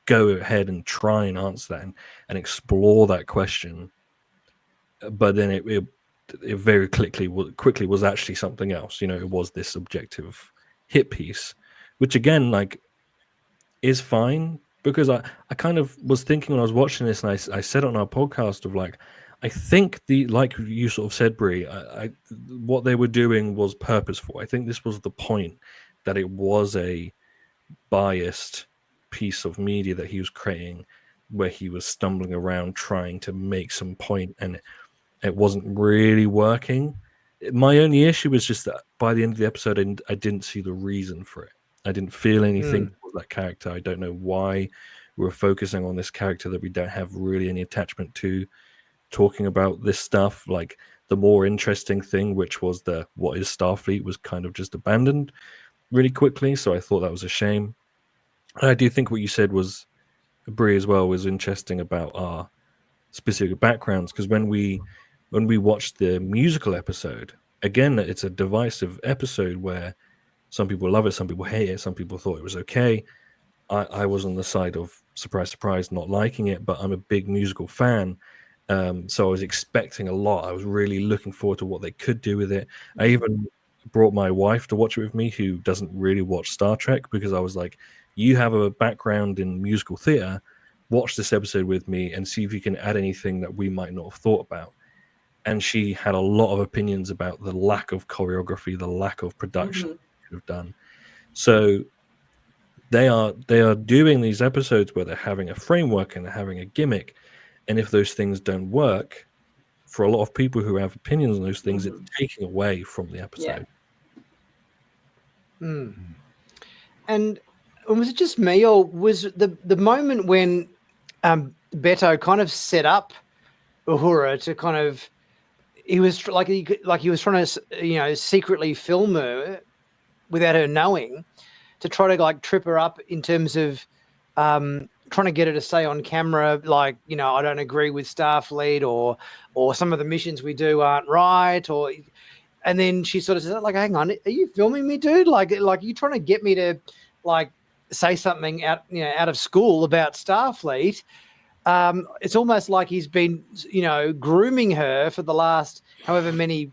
go ahead and try and answer that and explore that question. But then it very quickly was actually something else. It was this subjective hit piece, which again, like, is fine, because I kind of was thinking when I was watching this, and I said on our podcast of like, I think like you sort of said, Brie, what they were doing was purposeful. I think this was the point, that it was a biased piece of media that he was creating, where he was stumbling around trying to make some point, and it wasn't really working. My only issue was just that by the end of the episode, I didn't see the reason for it. I didn't feel anything for that character. I don't know why we're focusing on this character that we don't have really any attachment to, talking about this stuff. Like, the more interesting thing, which was the what is Starfleet, was kind of just abandoned really quickly. So I thought that was a shame. And I do think what you said was, Brie, as well, was interesting about our specific backgrounds, because when we watched the musical episode, again, it's a divisive episode where some people love it, some people hate it, some people thought it was okay. I was on the side of, surprise, surprise, not liking it, but I'm a big musical fan. So I was expecting a lot. I was really looking forward to what they could do with it. I even brought my wife to watch it with me, who doesn't really watch Star Trek, because I was like, you have a background in musical theater, watch this episode with me and see if you can add anything that we might not have thought about. And she had a lot of opinions about the lack of choreography, the lack of production they could have done. So they are doing these episodes where they're having a framework and they're having a gimmick, and if those things don't work, for a lot of people who have opinions on those things, it's taking away from the episode. And was it just me, or was the moment when Beto kind of set up Uhura to kind of, he was he was trying to secretly film her without her knowing, to try to like trip her up in terms of trying to get her to say on camera, like, I don't agree with Starfleet, or some of the missions we do aren't right, and then she sort of says, like, hang on, are you filming me, dude? Like you trying to get me to like say something out of school about Starfleet? It's almost like he's been, grooming her for the last however many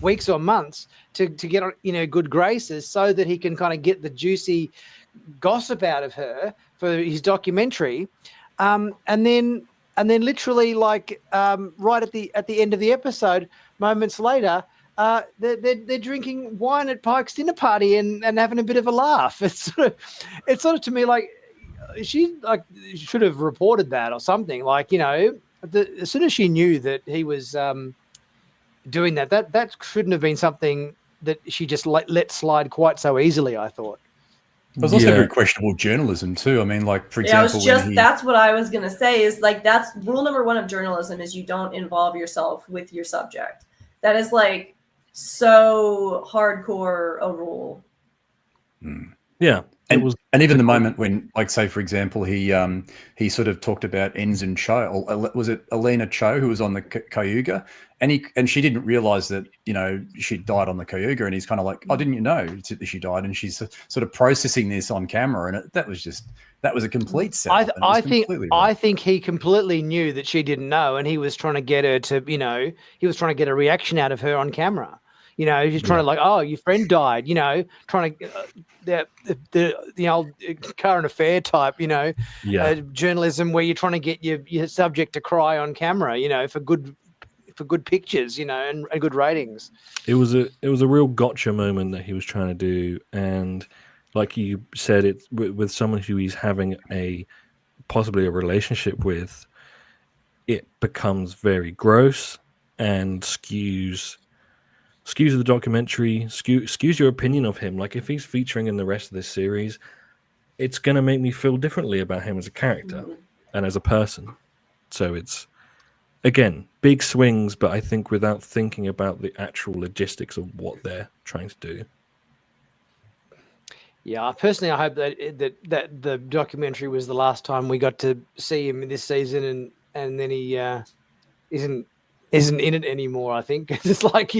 weeks or months to get on, good graces, so that he can kind of get the juicy gossip out of her for his documentary. And then literally, like, right at the end of the episode, moments later, they're drinking wine at Pike's dinner party and having a bit of a laugh. It's sort of to me like, she should have reported that or something. Like, as soon as she knew that he was doing that shouldn't have been something that she just let slide quite so easily, I thought. It was also very questionable journalism too. I mean, like, for example, that's what I was going to say, is like, that's rule number one of journalism, is you don't involve yourself with your subject. That is like so hardcore a rule. Yeah. And even the moment when, like, say, for example, he sort of talked about Ensign Cho, or was it Elena Cho, who was on the Cayuga, and she didn't realize that she died on the Cayuga, and he's kind of like, oh, didn't you know she died? And she's sort of processing this on camera, and that was a complete setup. I think he completely knew that she didn't know, and he was trying to get her to, he was trying to get a reaction out of her on camera. He's trying to, like, oh, your friend died, trying to the old current affair type, journalism, where you're trying to get your subject to cry on camera, for good pictures, and good ratings. It was a real gotcha moment that he was trying to do, and like you said, it with someone who he's having possibly a relationship with, it becomes very gross and skews the documentary, skews your opinion of him. Like, if he's featuring in the rest of this series, it's going to make me feel differently about him as a character and as a person. So it's, again, big swings, but I think without thinking about the actual logistics of what they're trying to do. Yeah, personally, I hope that the documentary was the last time we got to see him this season, and then he isn't in it anymore. I think it's like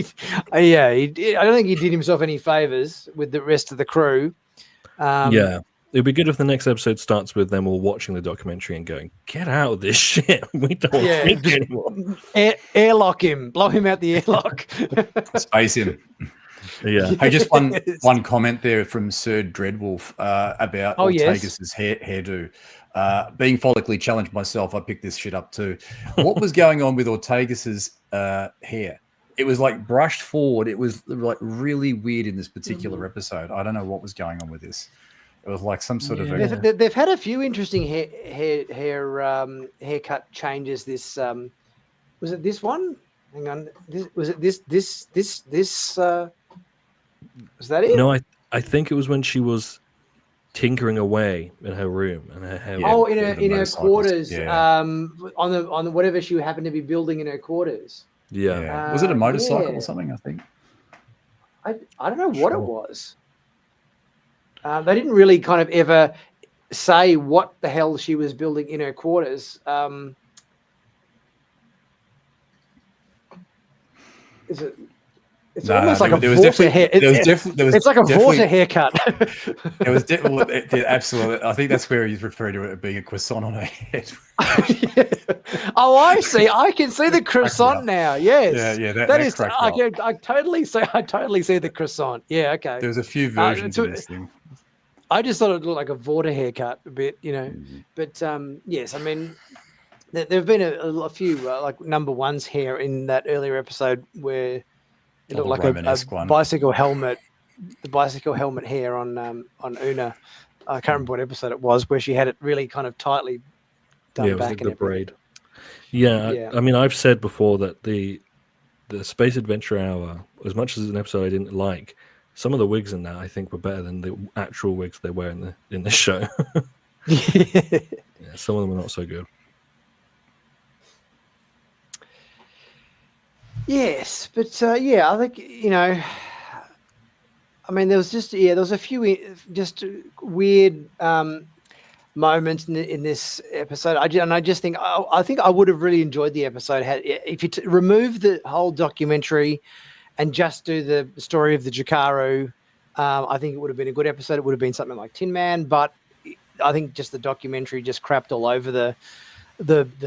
I don't think he did himself any favors with the rest of the crew. It'd be good if the next episode starts with them all watching the documentary and going, "Get out of this shit. We don't think anymore." Airlock him, blow him out the airlock, space him. Yeah. Hey, just one comment there from Sir Dreadwolf about Ortegas's hairdo. Being follically challenged myself, I picked this shit up too. What was going on with Ortegas's hair? It was like brushed forward. It was like really weird in this particular episode. I don't know what was going on with this. It was like some sort of They've had a few interesting haircut changes. This was it. This one. Hang on. Was it this? Was that it? No, I think it was when she was tinkering away in her room and her hair. Oh, in her quarters. Yeah. On the whatever she happened to be building in her quarters. Yeah. Was it a motorcycle or something? I think. I don't know what it was. They didn't really kind of ever say what the hell she was building in her quarters. Is it? It's almost like a Vorta hair. It's like a Vorta haircut. It was absolutely. I think that's where he's referring to it being a croissant on her head. Oh, I see. I can see the croissant now. Yes. Yeah. That is. I totally see the croissant. Yeah. Okay. There's a few versions of this thing. I just thought it looked like a Vorta haircut a bit, But yes, I mean, there have been a few like number ones here in that earlier episode where it looked like a bicycle helmet, the bicycle helmet hair on Una. I can't remember what episode it was where she had it really kind of tightly done back. The braid. Yeah. I mean, I've said before that the Space Adventure Hour, as much as an episode I didn't like, some of the wigs in that I think were better than the actual wigs they wear in the show. Some of them are not so good. Yes, but I think I mean, there was a few just weird moments in this episode. I just think I would have really enjoyed the episode if you remove the whole documentary and just do the story of the Jakaru. I think it would have been a good episode. It would have been something like Tin Man, but I think just the documentary just crapped all over the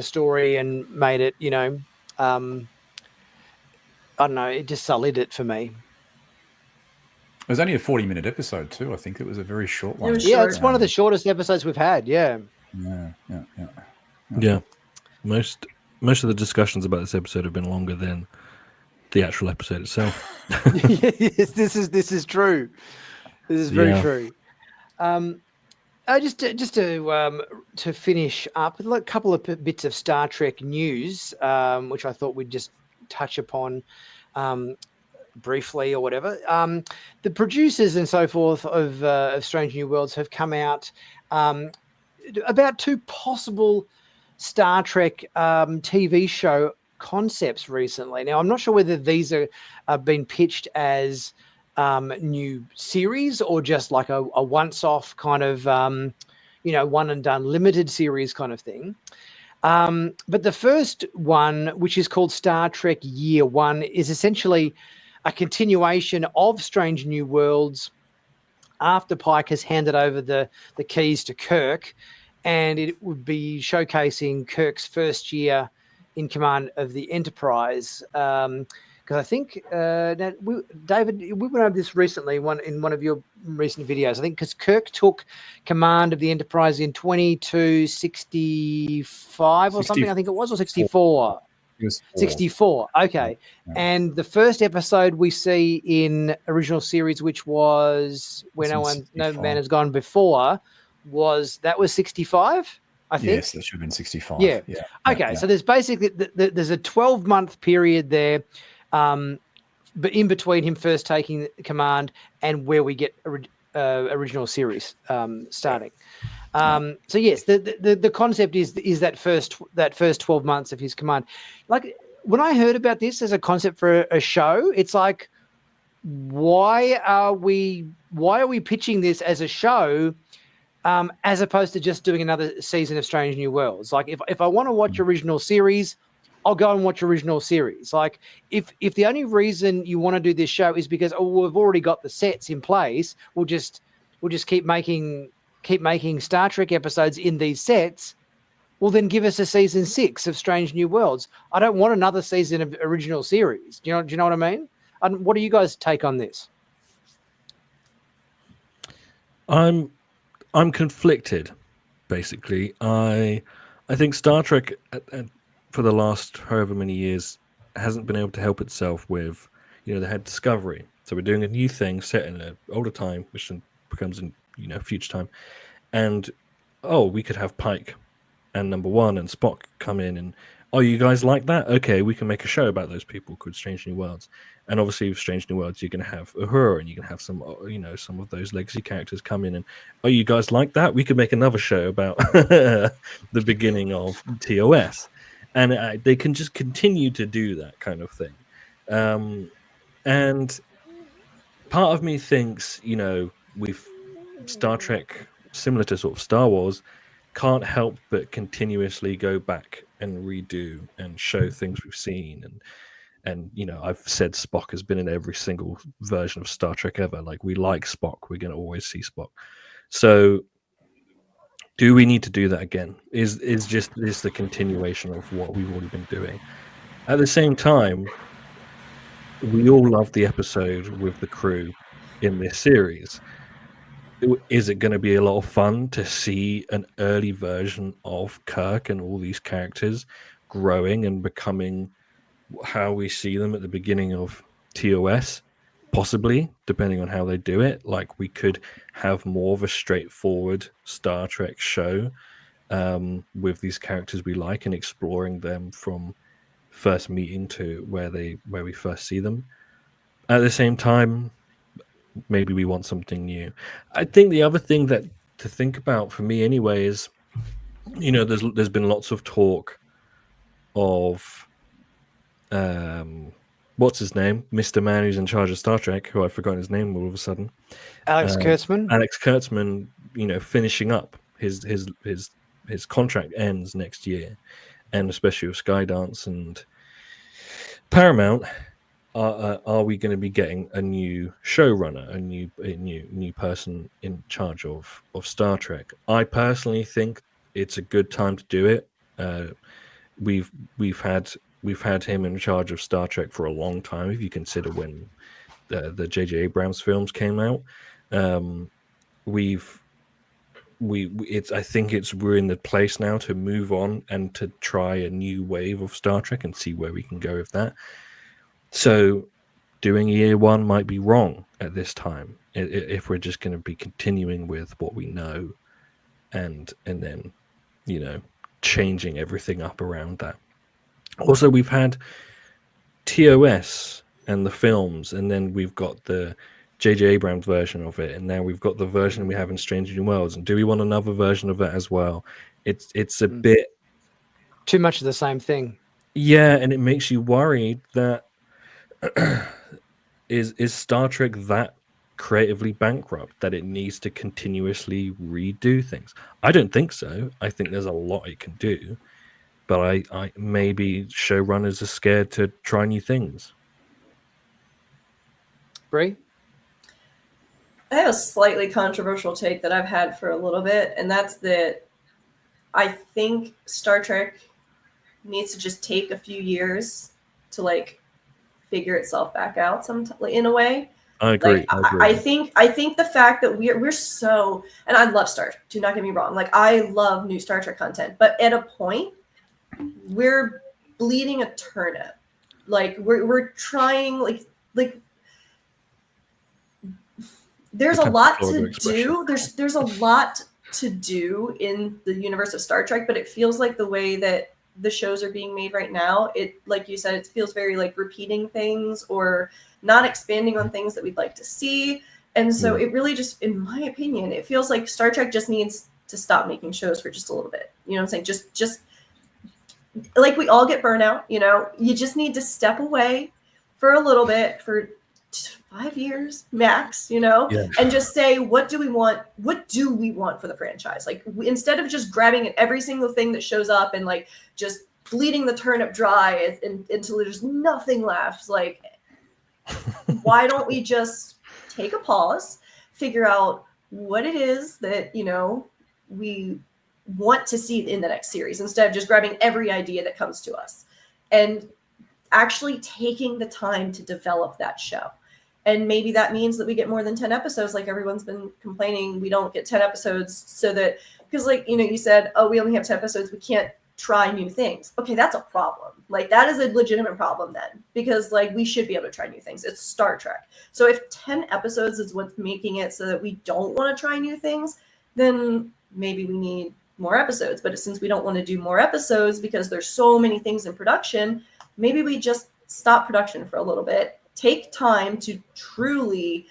story and made it, I don't know, it just sullied it for me. It was only a 40-minute episode too. I think it was a very short one. It's one of the shortest episodes we've had. Yeah. Most of the discussions about this episode have been longer than the actual episode itself. Yes, this is true. This is very true. Just to finish up, a couple of bits of Star Trek news, which I thought we'd just touch upon briefly or whatever. The producers and so forth of Strange New Worlds have come out about two possible Star Trek TV show concepts recently. Now, I'm not sure whether these are been pitched as new series or just like a once-off kind of, one and done limited series kind of thing. But the first one, which is called Star Trek Year One, is essentially a continuation of Strange New Worlds after Pike has handed over the keys to Kirk, and it would be showcasing Kirk's first year in command of the Enterprise. Because I think, David, we went over this recently in one of your recent videos. I think because Kirk took command of the Enterprise in 2265 or something, I think it was, or 64. 64. Okay. Yeah. And the first episode we see in original series, which was Where No Man Has Gone Before, was 65, I think. Yes, that should have been 65. Yeah. Okay. So there's basically there's a 12-month period there, but in between him first taking command and where we get original series starting. So yes, the concept is that first 12 months of his command. Like when I heard about this as a concept for a show, it's like, why are we pitching this as a show, as opposed to just doing another season of Strange New Worlds? Like if I want to watch original series, I'll go and watch original series. Like if the only reason you want to do this show is because we've already got the sets in place, we'll just keep making Star Trek episodes in these sets, well, then give us a season 6 of Strange New Worlds. I don't want another season of original series. Do you know what I mean? And what do you guys take on this? I'm conflicted, basically. I think Star Trek for the last however many years hasn't been able to help itself with, they had Discovery, so we're doing a new thing set in an older time, which then becomes in future time, and we could have Pike and Number One and Spock come in, and you guys like that? Okay, we can make a show about those people called Strange New Worlds. And obviously with Strange New Worlds, you're going to have Uhura, and you can have some, some of those legacy characters come in, and you guys like that? We could make another show about the beginning of TOS, and they can just continue to do that kind of thing. And part of me thinks, with Star Trek, similar to sort of Star Wars, can't help but continuously go back and redo and show things we've seen, and I've said Spock has been in every single version of Star Trek ever. Like, we like Spock, we're going to always see Spock. So do we need to do that again? Is this the continuation of what we've already been doing? At the same time, we all love the episode with the crew in this series. Is it going to be a lot of fun to see an early version of Kirk and all these characters growing and becoming how we see them at the beginning of TOS? Possibly, depending on how they do it. Like, we could have more of a straightforward Star Trek show with these characters we like, and exploring them from first meeting to where we first see them. At the same time, maybe we want something new. I think the other thing that to think about for me anyway is, there's been lots of talk of what's his name, Mr. Man who's in charge of Star Trek, who I've forgotten his name all of a sudden. Alex Kurtzman. Alex Kurtzman, finishing up his contract ends next year, and especially with Skydance and Paramount. Are we going to be getting a new showrunner, a new person in charge of Star Trek? I personally think it's a good time to do it. We've had him in charge of Star Trek for a long time. If you consider when the J.J. Abrams films came out, I think we're in the place now to move on and to try a new wave of Star Trek and see where we can go with that. So doing year one might be wrong at this time if we're just going to be continuing with what we know and then changing everything up around that. Also, we've had TOS and the films, and then we've got the J.J. Abrams version of it, and now we've got the version we have in Strange New Worlds. And do we want another version of that as well? It's a bit too much of the same thing. Yeah, and it makes you worried that is Star Trek that creatively bankrupt that it needs to continuously redo things? I don't think so. I think there's a lot it can do, but I maybe showrunners are scared to try new things. Brie? I have a slightly controversial take that I've had for a little bit, and that's that I think Star Trek needs to just take a few years to figure itself back out in a way. I agree. I think the fact that we're so, and I love Star Trek, do not get me wrong. I love new Star Trek content, but at a point we're bleeding a turnip. We're trying there's a lot to do. There's a lot to do in the universe of Star Trek, but it feels like the way that the shows are being made right now, it, like you said, it feels very repeating things or not expanding on things that we'd like to see. And so it really just, in my opinion, it feels like Star Trek just needs to stop making shows for just a little bit. You know what I'm saying? Just we all get burnout, you just need to step away for a little bit, for 5 years max, and just say, what do we want? What do we want for the franchise? Instead of just grabbing every single thing that shows up and just bleeding the turnip dry until there's nothing left. Why don't we just take a pause, figure out what it is that, we want to see in the next series, instead of just grabbing every idea that comes to us and actually taking the time to develop that show. And maybe that means that we get more than 10 episodes, like everyone's been complaining we don't get 10 episodes, so that, because like, you know, you said, oh, we only have 10 episodes, we can't try new things. Okay, that's a problem. Like that is a legitimate problem then, because like we should be able to try new things. It's Star Trek. So if 10 episodes is what's making it so that we don't want to try new things, then maybe we need more episodes. But since we don't want to do more episodes because there's so many things in production, maybe we just stop production for a little bit, take time to truly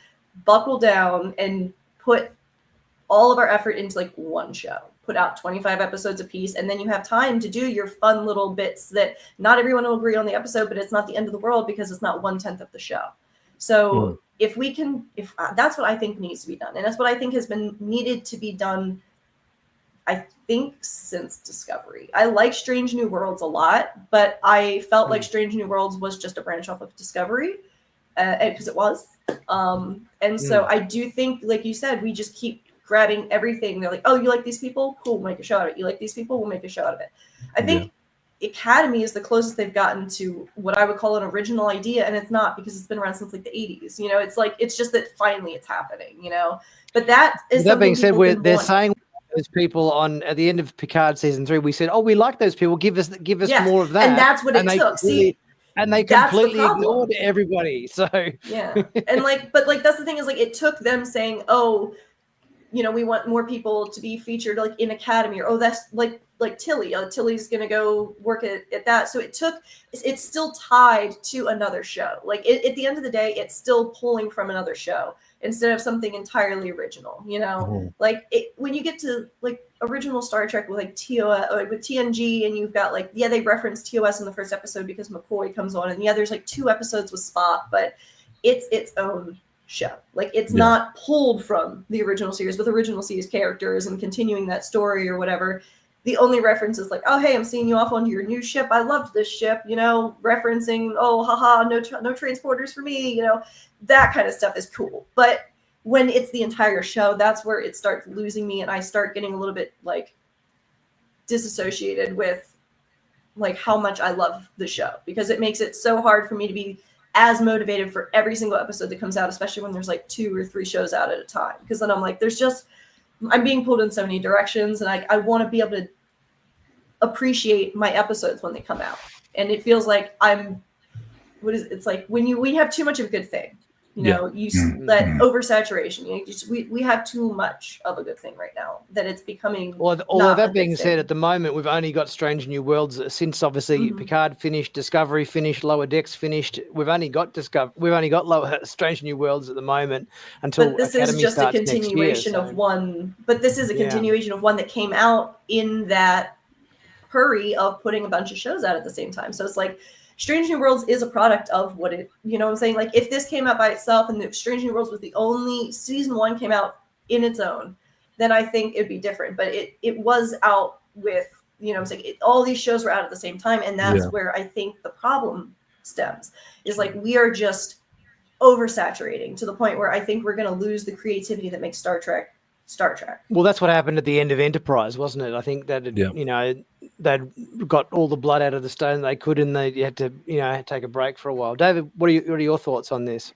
buckle down and put all of our effort into like one show, put out 25 episodes a piece, and then you have time to do your fun little bits that not everyone will agree on the episode, but it's not the end of the world because it's not 1/10 of the show. So if we can, if that's what I think needs to be done, and that's what I think has been needed to be done, I think since Discovery. I like Strange New Worlds a lot, but I felt like Strange New Worlds was just a branch off of Discovery, because it was. And so I do think, like you said, we just keep grabbing everything. They're like, oh, you like these people? Cool, we'll make a show out of it. You like these people? We'll make a show out of it. I think Academy is the closest they've gotten to what I would call an original idea, and it's not, because it's been around since like the 80s. You know, it's like, it's just that finally it's happening, you know? But that is that being said, they're want. saying those people on at the end of Picard season 3, we said, oh, we like those people, give us more of that. And that's what it took. See, and they completely ignored everybody. So yeah. And like, but like, that's the thing, is like, it took them saying, oh, you know, we want more people to be featured like in Academy, or, oh, that's like Tilly. Tilly's going to go work at that. So it's still tied to another show. Like at the end of the day, it's still pulling from another show instead of something entirely original, you know? Like when you get to like original Star Trek with like TOS, or with TNG, and you've got like, yeah, they reference TOS in the first episode because McCoy comes on, and yeah, there's like 2 episodes with Spock, but it's its own show. Like it's not pulled from the original series with original series characters and continuing that story or whatever. The only reference is like, oh, hey, I'm seeing you off onto your new ship. I loved this ship, you know, referencing, oh, haha, no transporters for me, you know, that kind of stuff is cool. But when it's the entire show, that's where it starts losing me, and I start getting a little bit like disassociated with like how much I love the show, because it makes it so hard for me to be as motivated for every single episode that comes out, especially when there's like 2 or 3 shows out at a time. Because then I'm like, I'm being pulled in so many directions, and I want to be able to appreciate my episodes when they come out. And it feels like it's like when we have too much of a good thing, you know, that oversaturation, you know, we have too much of a good thing right now that it's becoming. Well, although that being said, at the moment we've only got Strange New Worlds since obviously Picard finished, Discovery finished, Lower Decks finished. We've only got Strange New Worlds at the moment until. But this is just a continuation of one. But this is a continuation of one that came out in that hurry of putting a bunch of shows out at the same time. So it's like, Strange New Worlds is a product of what it, you know what I'm saying? Like if this came out by itself and the Strange New Worlds was the only, season 1 came out in its own, then I think it'd be different. But it was out with, you know, it's like all these shows were out at the same time. And that's where I think the problem stems, is like, we are just oversaturating to the point where I think we're going to lose the creativity that makes Star Trek. Well, that's what happened at the end of Enterprise, wasn't it? I think that, you know, they'd got all the blood out of the stone they could, and they had to, you know, take a break for a while. David, what are your thoughts on this?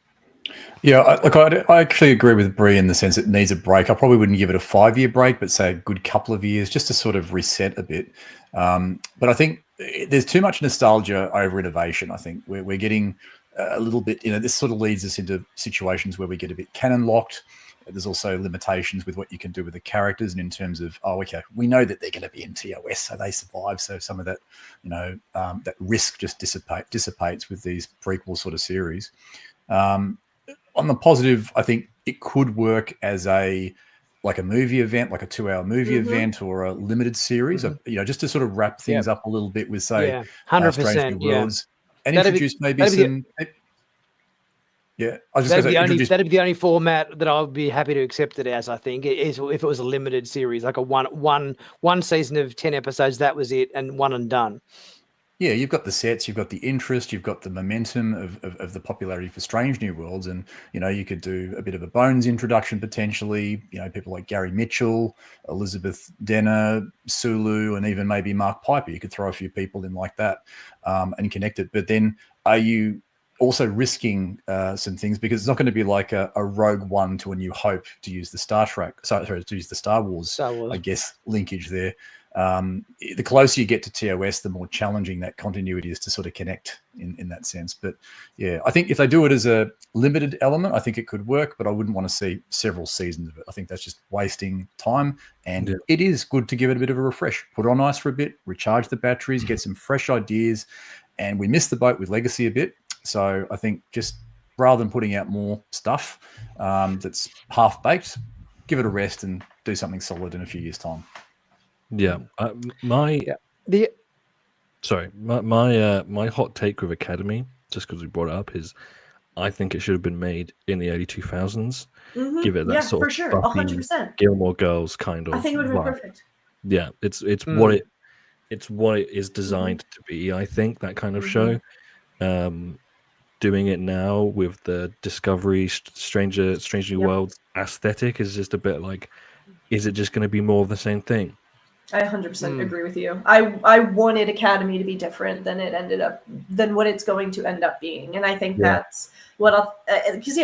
Yeah, I actually agree with Brie in the sense it needs a break. I probably wouldn't give it a 5-year break, but say a good couple of years just to sort of reset a bit. But I think there's too much nostalgia over innovation. I think we're getting a little bit, you know, this sort of leads us into situations where we get a bit canon locked. There's also limitations with what you can do with the characters, and in terms of, oh, okay, we know that they're going to be in TOS, so they survive. So some of that, you know, that risk just dissipates with these prequel sort of series. On the positive, I think it could work as a movie event, like a 2-hour movie event, or a limited series, you know, just to sort of wrap things up a little bit with, say, 100%, Strange New Worlds, and introduce maybe some. Yeah, I was just that'd be the only format that I would be happy to accept it as. I think is if it was a limited series, like a one season of 10 episodes, that was it, and one and done. Yeah, you've got the sets, you've got the interest, you've got the momentum of the popularity for Strange New Worlds, and you know, you could do a bit of a Bones introduction potentially. You know, people like Gary Mitchell, Elizabeth Denner, Sulu, and even maybe Mark Piper. You could throw a few people in like that and connect it. But then, are you also risking some things, because it's not going to be like a Rogue One to A New Hope, to use the to use the Star Wars, I guess, linkage there. The closer you get to TOS, the more challenging that continuity is to sort of connect in that sense. But yeah, I think if they do it as a limited element, I think it could work, but I wouldn't want to see several seasons of it. I think that's just wasting time, and it is good to give it a bit of a refresh. Put it on ice for a bit, recharge the batteries, get some fresh ideas, and we missed the boat with Legacy a bit. So I think just rather than putting out more stuff that's half-baked, give it a rest and do something solid in a few years' time. Yeah, my hot take with Academy, just because we brought it up, is I think it should have been made in the early 2000s. Give it that sort of Buffy, 100%. Gilmore Girls kind of. I think it would have been perfect. Yeah, it's what it is designed to be. I think that kind of show. Doing it now with the Discovery, Stranger New Worlds aesthetic is just a bit like, is it just going to be more of the same thing? I 100% agree with you. I wanted Academy to be different than what it's going to end up being, and I think that's what because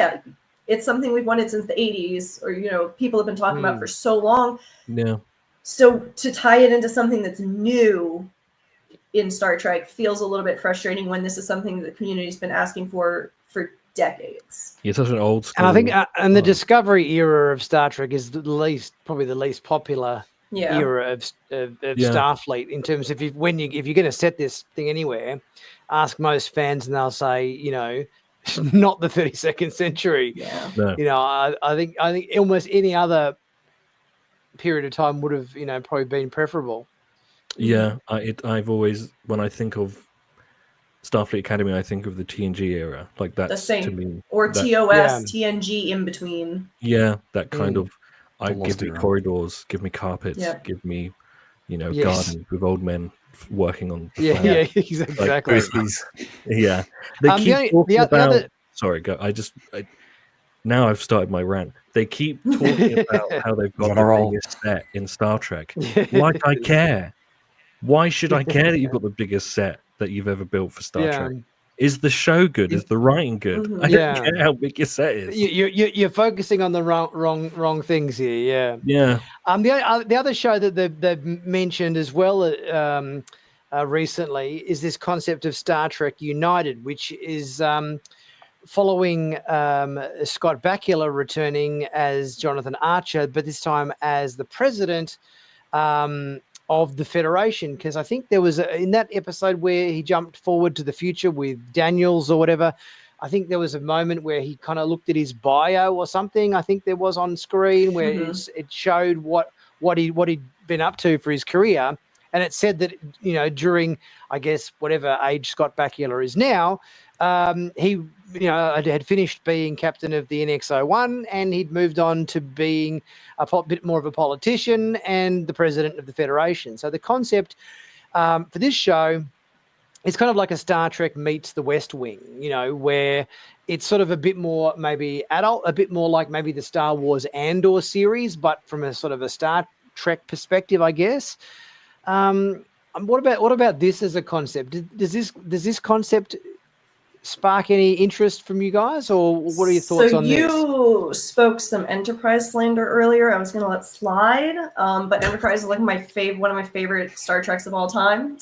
it's something we've wanted since the 80s, or people have been talking about for so long. Yeah. So to tie it into something that's new in Star Trek feels a little bit frustrating when this is something that the community's been asking for decades. It's such an old school. And I think and the Discovery era of Star Trek is probably the least popular era of Starfleet, in terms of if you're going to set this thing anywhere, ask most fans and they'll say, not the 32nd century. Yeah. No. I think almost any other period of time would have probably been preferable. Yeah, I've always, when I think of Starfleet Academy, I think of the TNG era. Like that's the same, to me, or TOS, TNG in between. Yeah, that kind of. Give me corridors, give me carpets, give me, gardens with old men working on. Exactly. Yeah, they keep talking about. Sorry, go. Now I've started my rant. They keep talking about how they've got the biggest set in Star Trek. Why do I care? Why should I care that you've got the biggest set that you've ever built for Star Trek? Is the show good? Is the writing good? I don't care how big your set is. You're focusing on the wrong things here. Yeah. The other show that they've mentioned as well recently is this concept of Star Trek United, which is following Scott Bakula returning as Jonathan Archer, but this time as the president of the Federation, because I think there was in that episode where he jumped forward to the future with Daniels or whatever, I think there was a moment where he kind of looked at his bio or something. I think there was on screen where it showed what he'd been up to for his career, and it said that during, I guess, whatever age Scott Bakula is now, he had finished being captain of the NX-01, and he'd moved on to being a bit more of a politician and the president of the Federation. So the concept for this show is kind of like a Star Trek meets the West Wing, where it's sort of a bit more maybe adult, a bit more like maybe the Star Wars Andor series, but from a sort of a Star Trek perspective, I guess. What about this as a concept? Does this concept spark any interest from you guys, or what are your thoughts on this? So you spoke some Enterprise slander earlier. I was going to let slide, but Enterprise is like one of my favorite Star Treks of all time.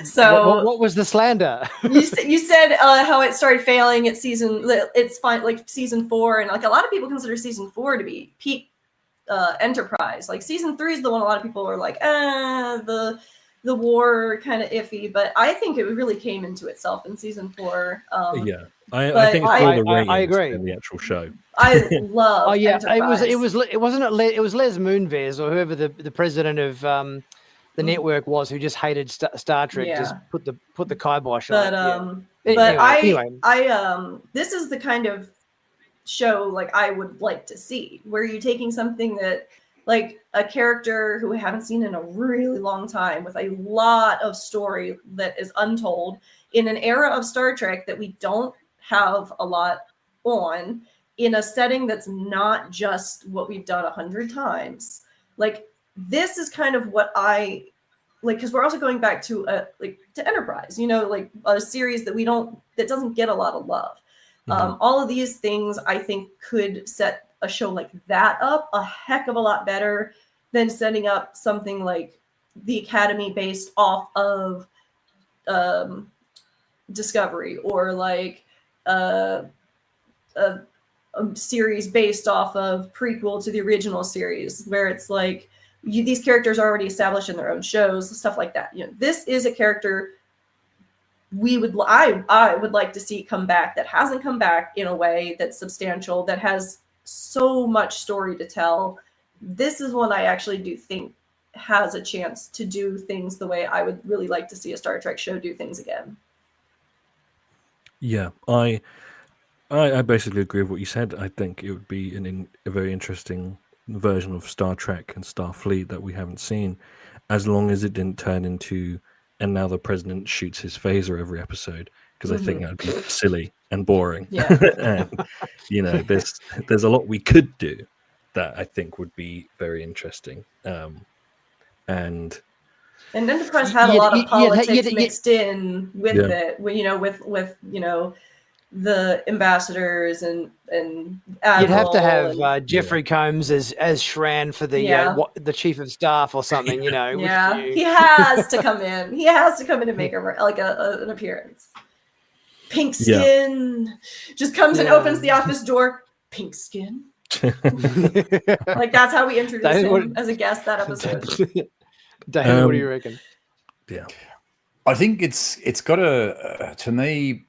So what was the slander? you said how it started failing at it's fine, like season 4, and like a lot of people consider season 4 to be peak Enterprise. Like season 3 is the one a lot of people are like, the war kind of iffy, but I think it really came into itself in season 4. I think it's more the ratings than the actual show. I love. Enterprise. It was Les Moonves or whoever the president of the network was, who just hated Star Trek. Just put the kibosh on it. But anyway. This is the kind of show like I would like to see, where you're taking something that, like, a character who we haven't seen in a really long time, with a lot of story that is untold in an era of Star Trek that we don't have a lot on, in a setting that's not just what we've done 100 times. Like, this is kind of what I like, because we're also going back to to Enterprise, like a series that doesn't get a lot of love. All of these things I think could set a show like that up a heck of a lot better than setting up something like the Academy based off of Discovery, or like a series based off of prequel to the original series, where it's like these characters are already established in their own shows, stuff like that. This is a character I would like to see come back, that hasn't come back in a way that's substantial, that has so much story to tell. This is one I actually do think has a chance to do things the way I would really like to see a Star Trek show do things again. Yeah, I basically agree with what you said. I think it would be a very interesting version of Star Trek and Starfleet that we haven't seen, as long as it didn't turn into, and now the president shoots his phaser every episode, because I think that would be silly and boring. Yeah. And there's a lot we could do that I think would be very interesting. And Enterprise had a lot of politics mixed in with it, with the ambassadors and Admiral. You'd have to have Jeffrey Combs as Shran for the chief of staff or something, Yeah, he has to come in. He has to come in and make an appearance. Pink skin just comes and opens the office door. Pink skin. Like, that's how we introduced him as a guest that episode. Dave, what do you reckon? Yeah, I think it's got to me,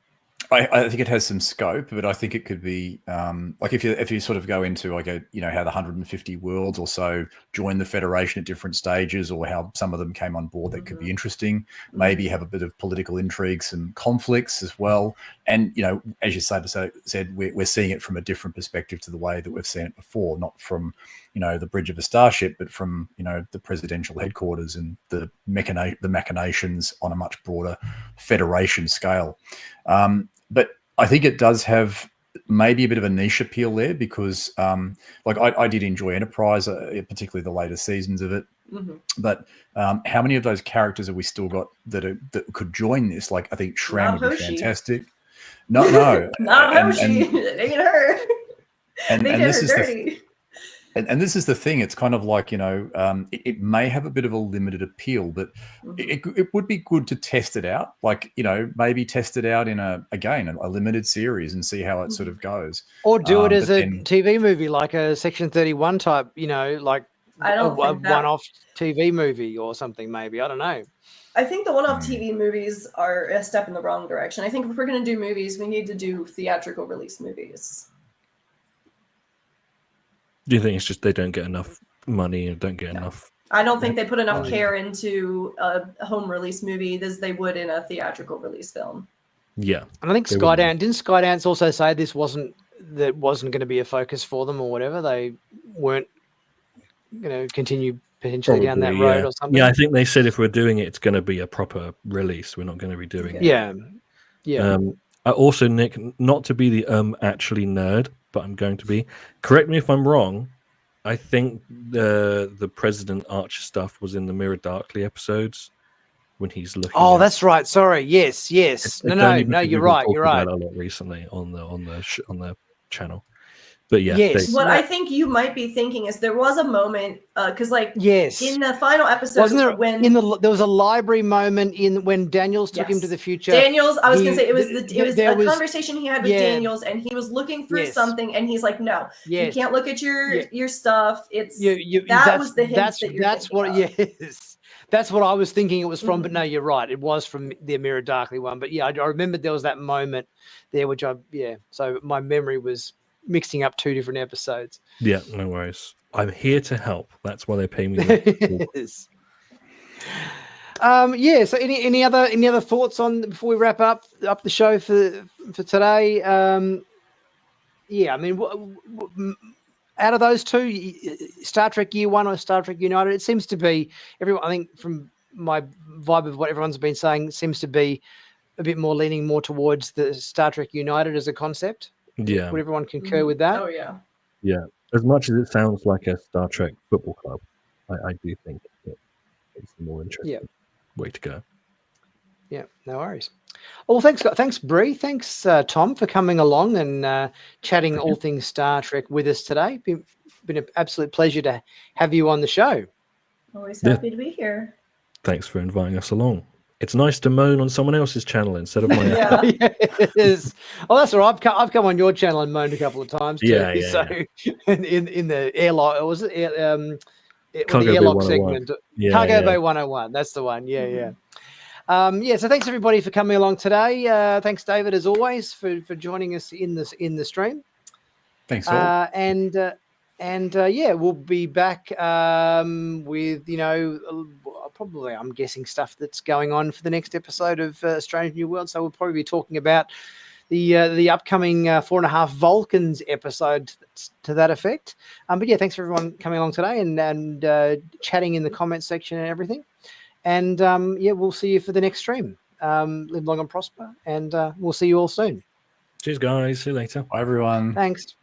I think it has some scope, but I think it could be like if you sort of go into how the 150 worlds or so join the Federation at different stages, or how some of them came on board, that could be interesting. Maybe have a bit of political intrigues and conflicts as well. And as you said, we're seeing it from a different perspective to the way that we've seen it before, not from the bridge of a starship, but from the presidential headquarters and the machinations on a much broader Federation scale. But I think it does have maybe a bit of a niche appeal there, because I did enjoy Enterprise, particularly the later seasons of it. But how many of those characters have we still got that could join this? Like, I think Shran would be fantastic. No, not Hoshi. It ain't her. And this is dirty. And this is the thing. It's kind of like, it may have a bit of a limited appeal, but it would be good to test it out. Like, maybe test it out in a limited series and see how it sort of goes. Or do it as a TV movie, like a Section 31 type, like a one-off TV movie or something, maybe. I don't know. I think the one-off TV movies are a step in the wrong direction. I think if we're going to do movies, we need to do theatrical release movies. Do you think it's just they don't get enough money and don't get enough? I don't think they put enough care into a home release movie as they would in a theatrical release film. Yeah. And I think didn't Skydance also say this wasn't going to be a focus for them or whatever? They weren't going to continue potentially down that road or something? Yeah, I think they said if we're doing it, it's going to be a proper release. We're not going to be doing it. Yeah. Yeah. I also, Nick, not to be the actually nerd, but I'm going to be. Correct me if I'm wrong. I think the President Archer stuff was in the Mirror Darkly episodes when he's looking. Oh, that's right. Sorry. Yes. No. You're right. You're right. A lot recently on the channel. But yeah, yes. What I think you might be thinking is there was a moment because, in the final episode, wasn't there there was a library moment when Daniels took him to the future. Daniels, I was going to say it was a conversation he had with Daniels, and he was looking through something, and he's like, "No, you can't look at your stuff. It's that was the hint that's what. Yes, that's what I was thinking it was from. But no, you're right. It was from the Mirror Darkly one. But yeah, I remember there was that moment there, which So my memory was mixing up two different episodes. Yeah, no worries. I'm here to help. That's why they pay me. Yes. So any other thoughts on before we wrap up the show for today? I mean, out of those two, Star Trek Year One or Star Trek United, it seems to be everyone. I think from my vibe of what everyone's been saying, seems to be a bit more leaning more towards the Star Trek United as a concept. Yeah. Would everyone concur with that? Oh, yeah. Yeah. As much as it sounds like a Star Trek football club, I do think it's more interesting. way to go. Yeah, no worries. Well, thanks, Brie. Thanks, Tom, for coming along and chatting all things Star Trek with us today. Been an absolute pleasure to have you on the show. Always Yeah. happy to be here. Thanks for inviting us along. It's nice to moan on someone else's channel instead of my own. Yeah. Yeah, it is. Oh, that's all right. I've come on your channel and moaned a couple of times too. Yeah, yeah, So in the airlock, was it with the Cargo Bay airlock 101. segment? Yeah, Cargo yeah. Bay 101. That's the one. Yeah, Mhm. yeah. So thanks everybody for coming along today. Thanks, David, as always, for joining us in the stream. Thanks all. And yeah, we'll be back with probably, I'm guessing, stuff that's going on for the next episode of Strange New World. So we'll probably be talking about the upcoming 4.5 Vulcans episode to that effect. But yeah, thanks for everyone coming along today and chatting in the comments section and everything. And yeah, we'll see you for the next stream. Live long and prosper, and we'll see you all soon. Cheers, guys. See you later. Bye, everyone. Thanks.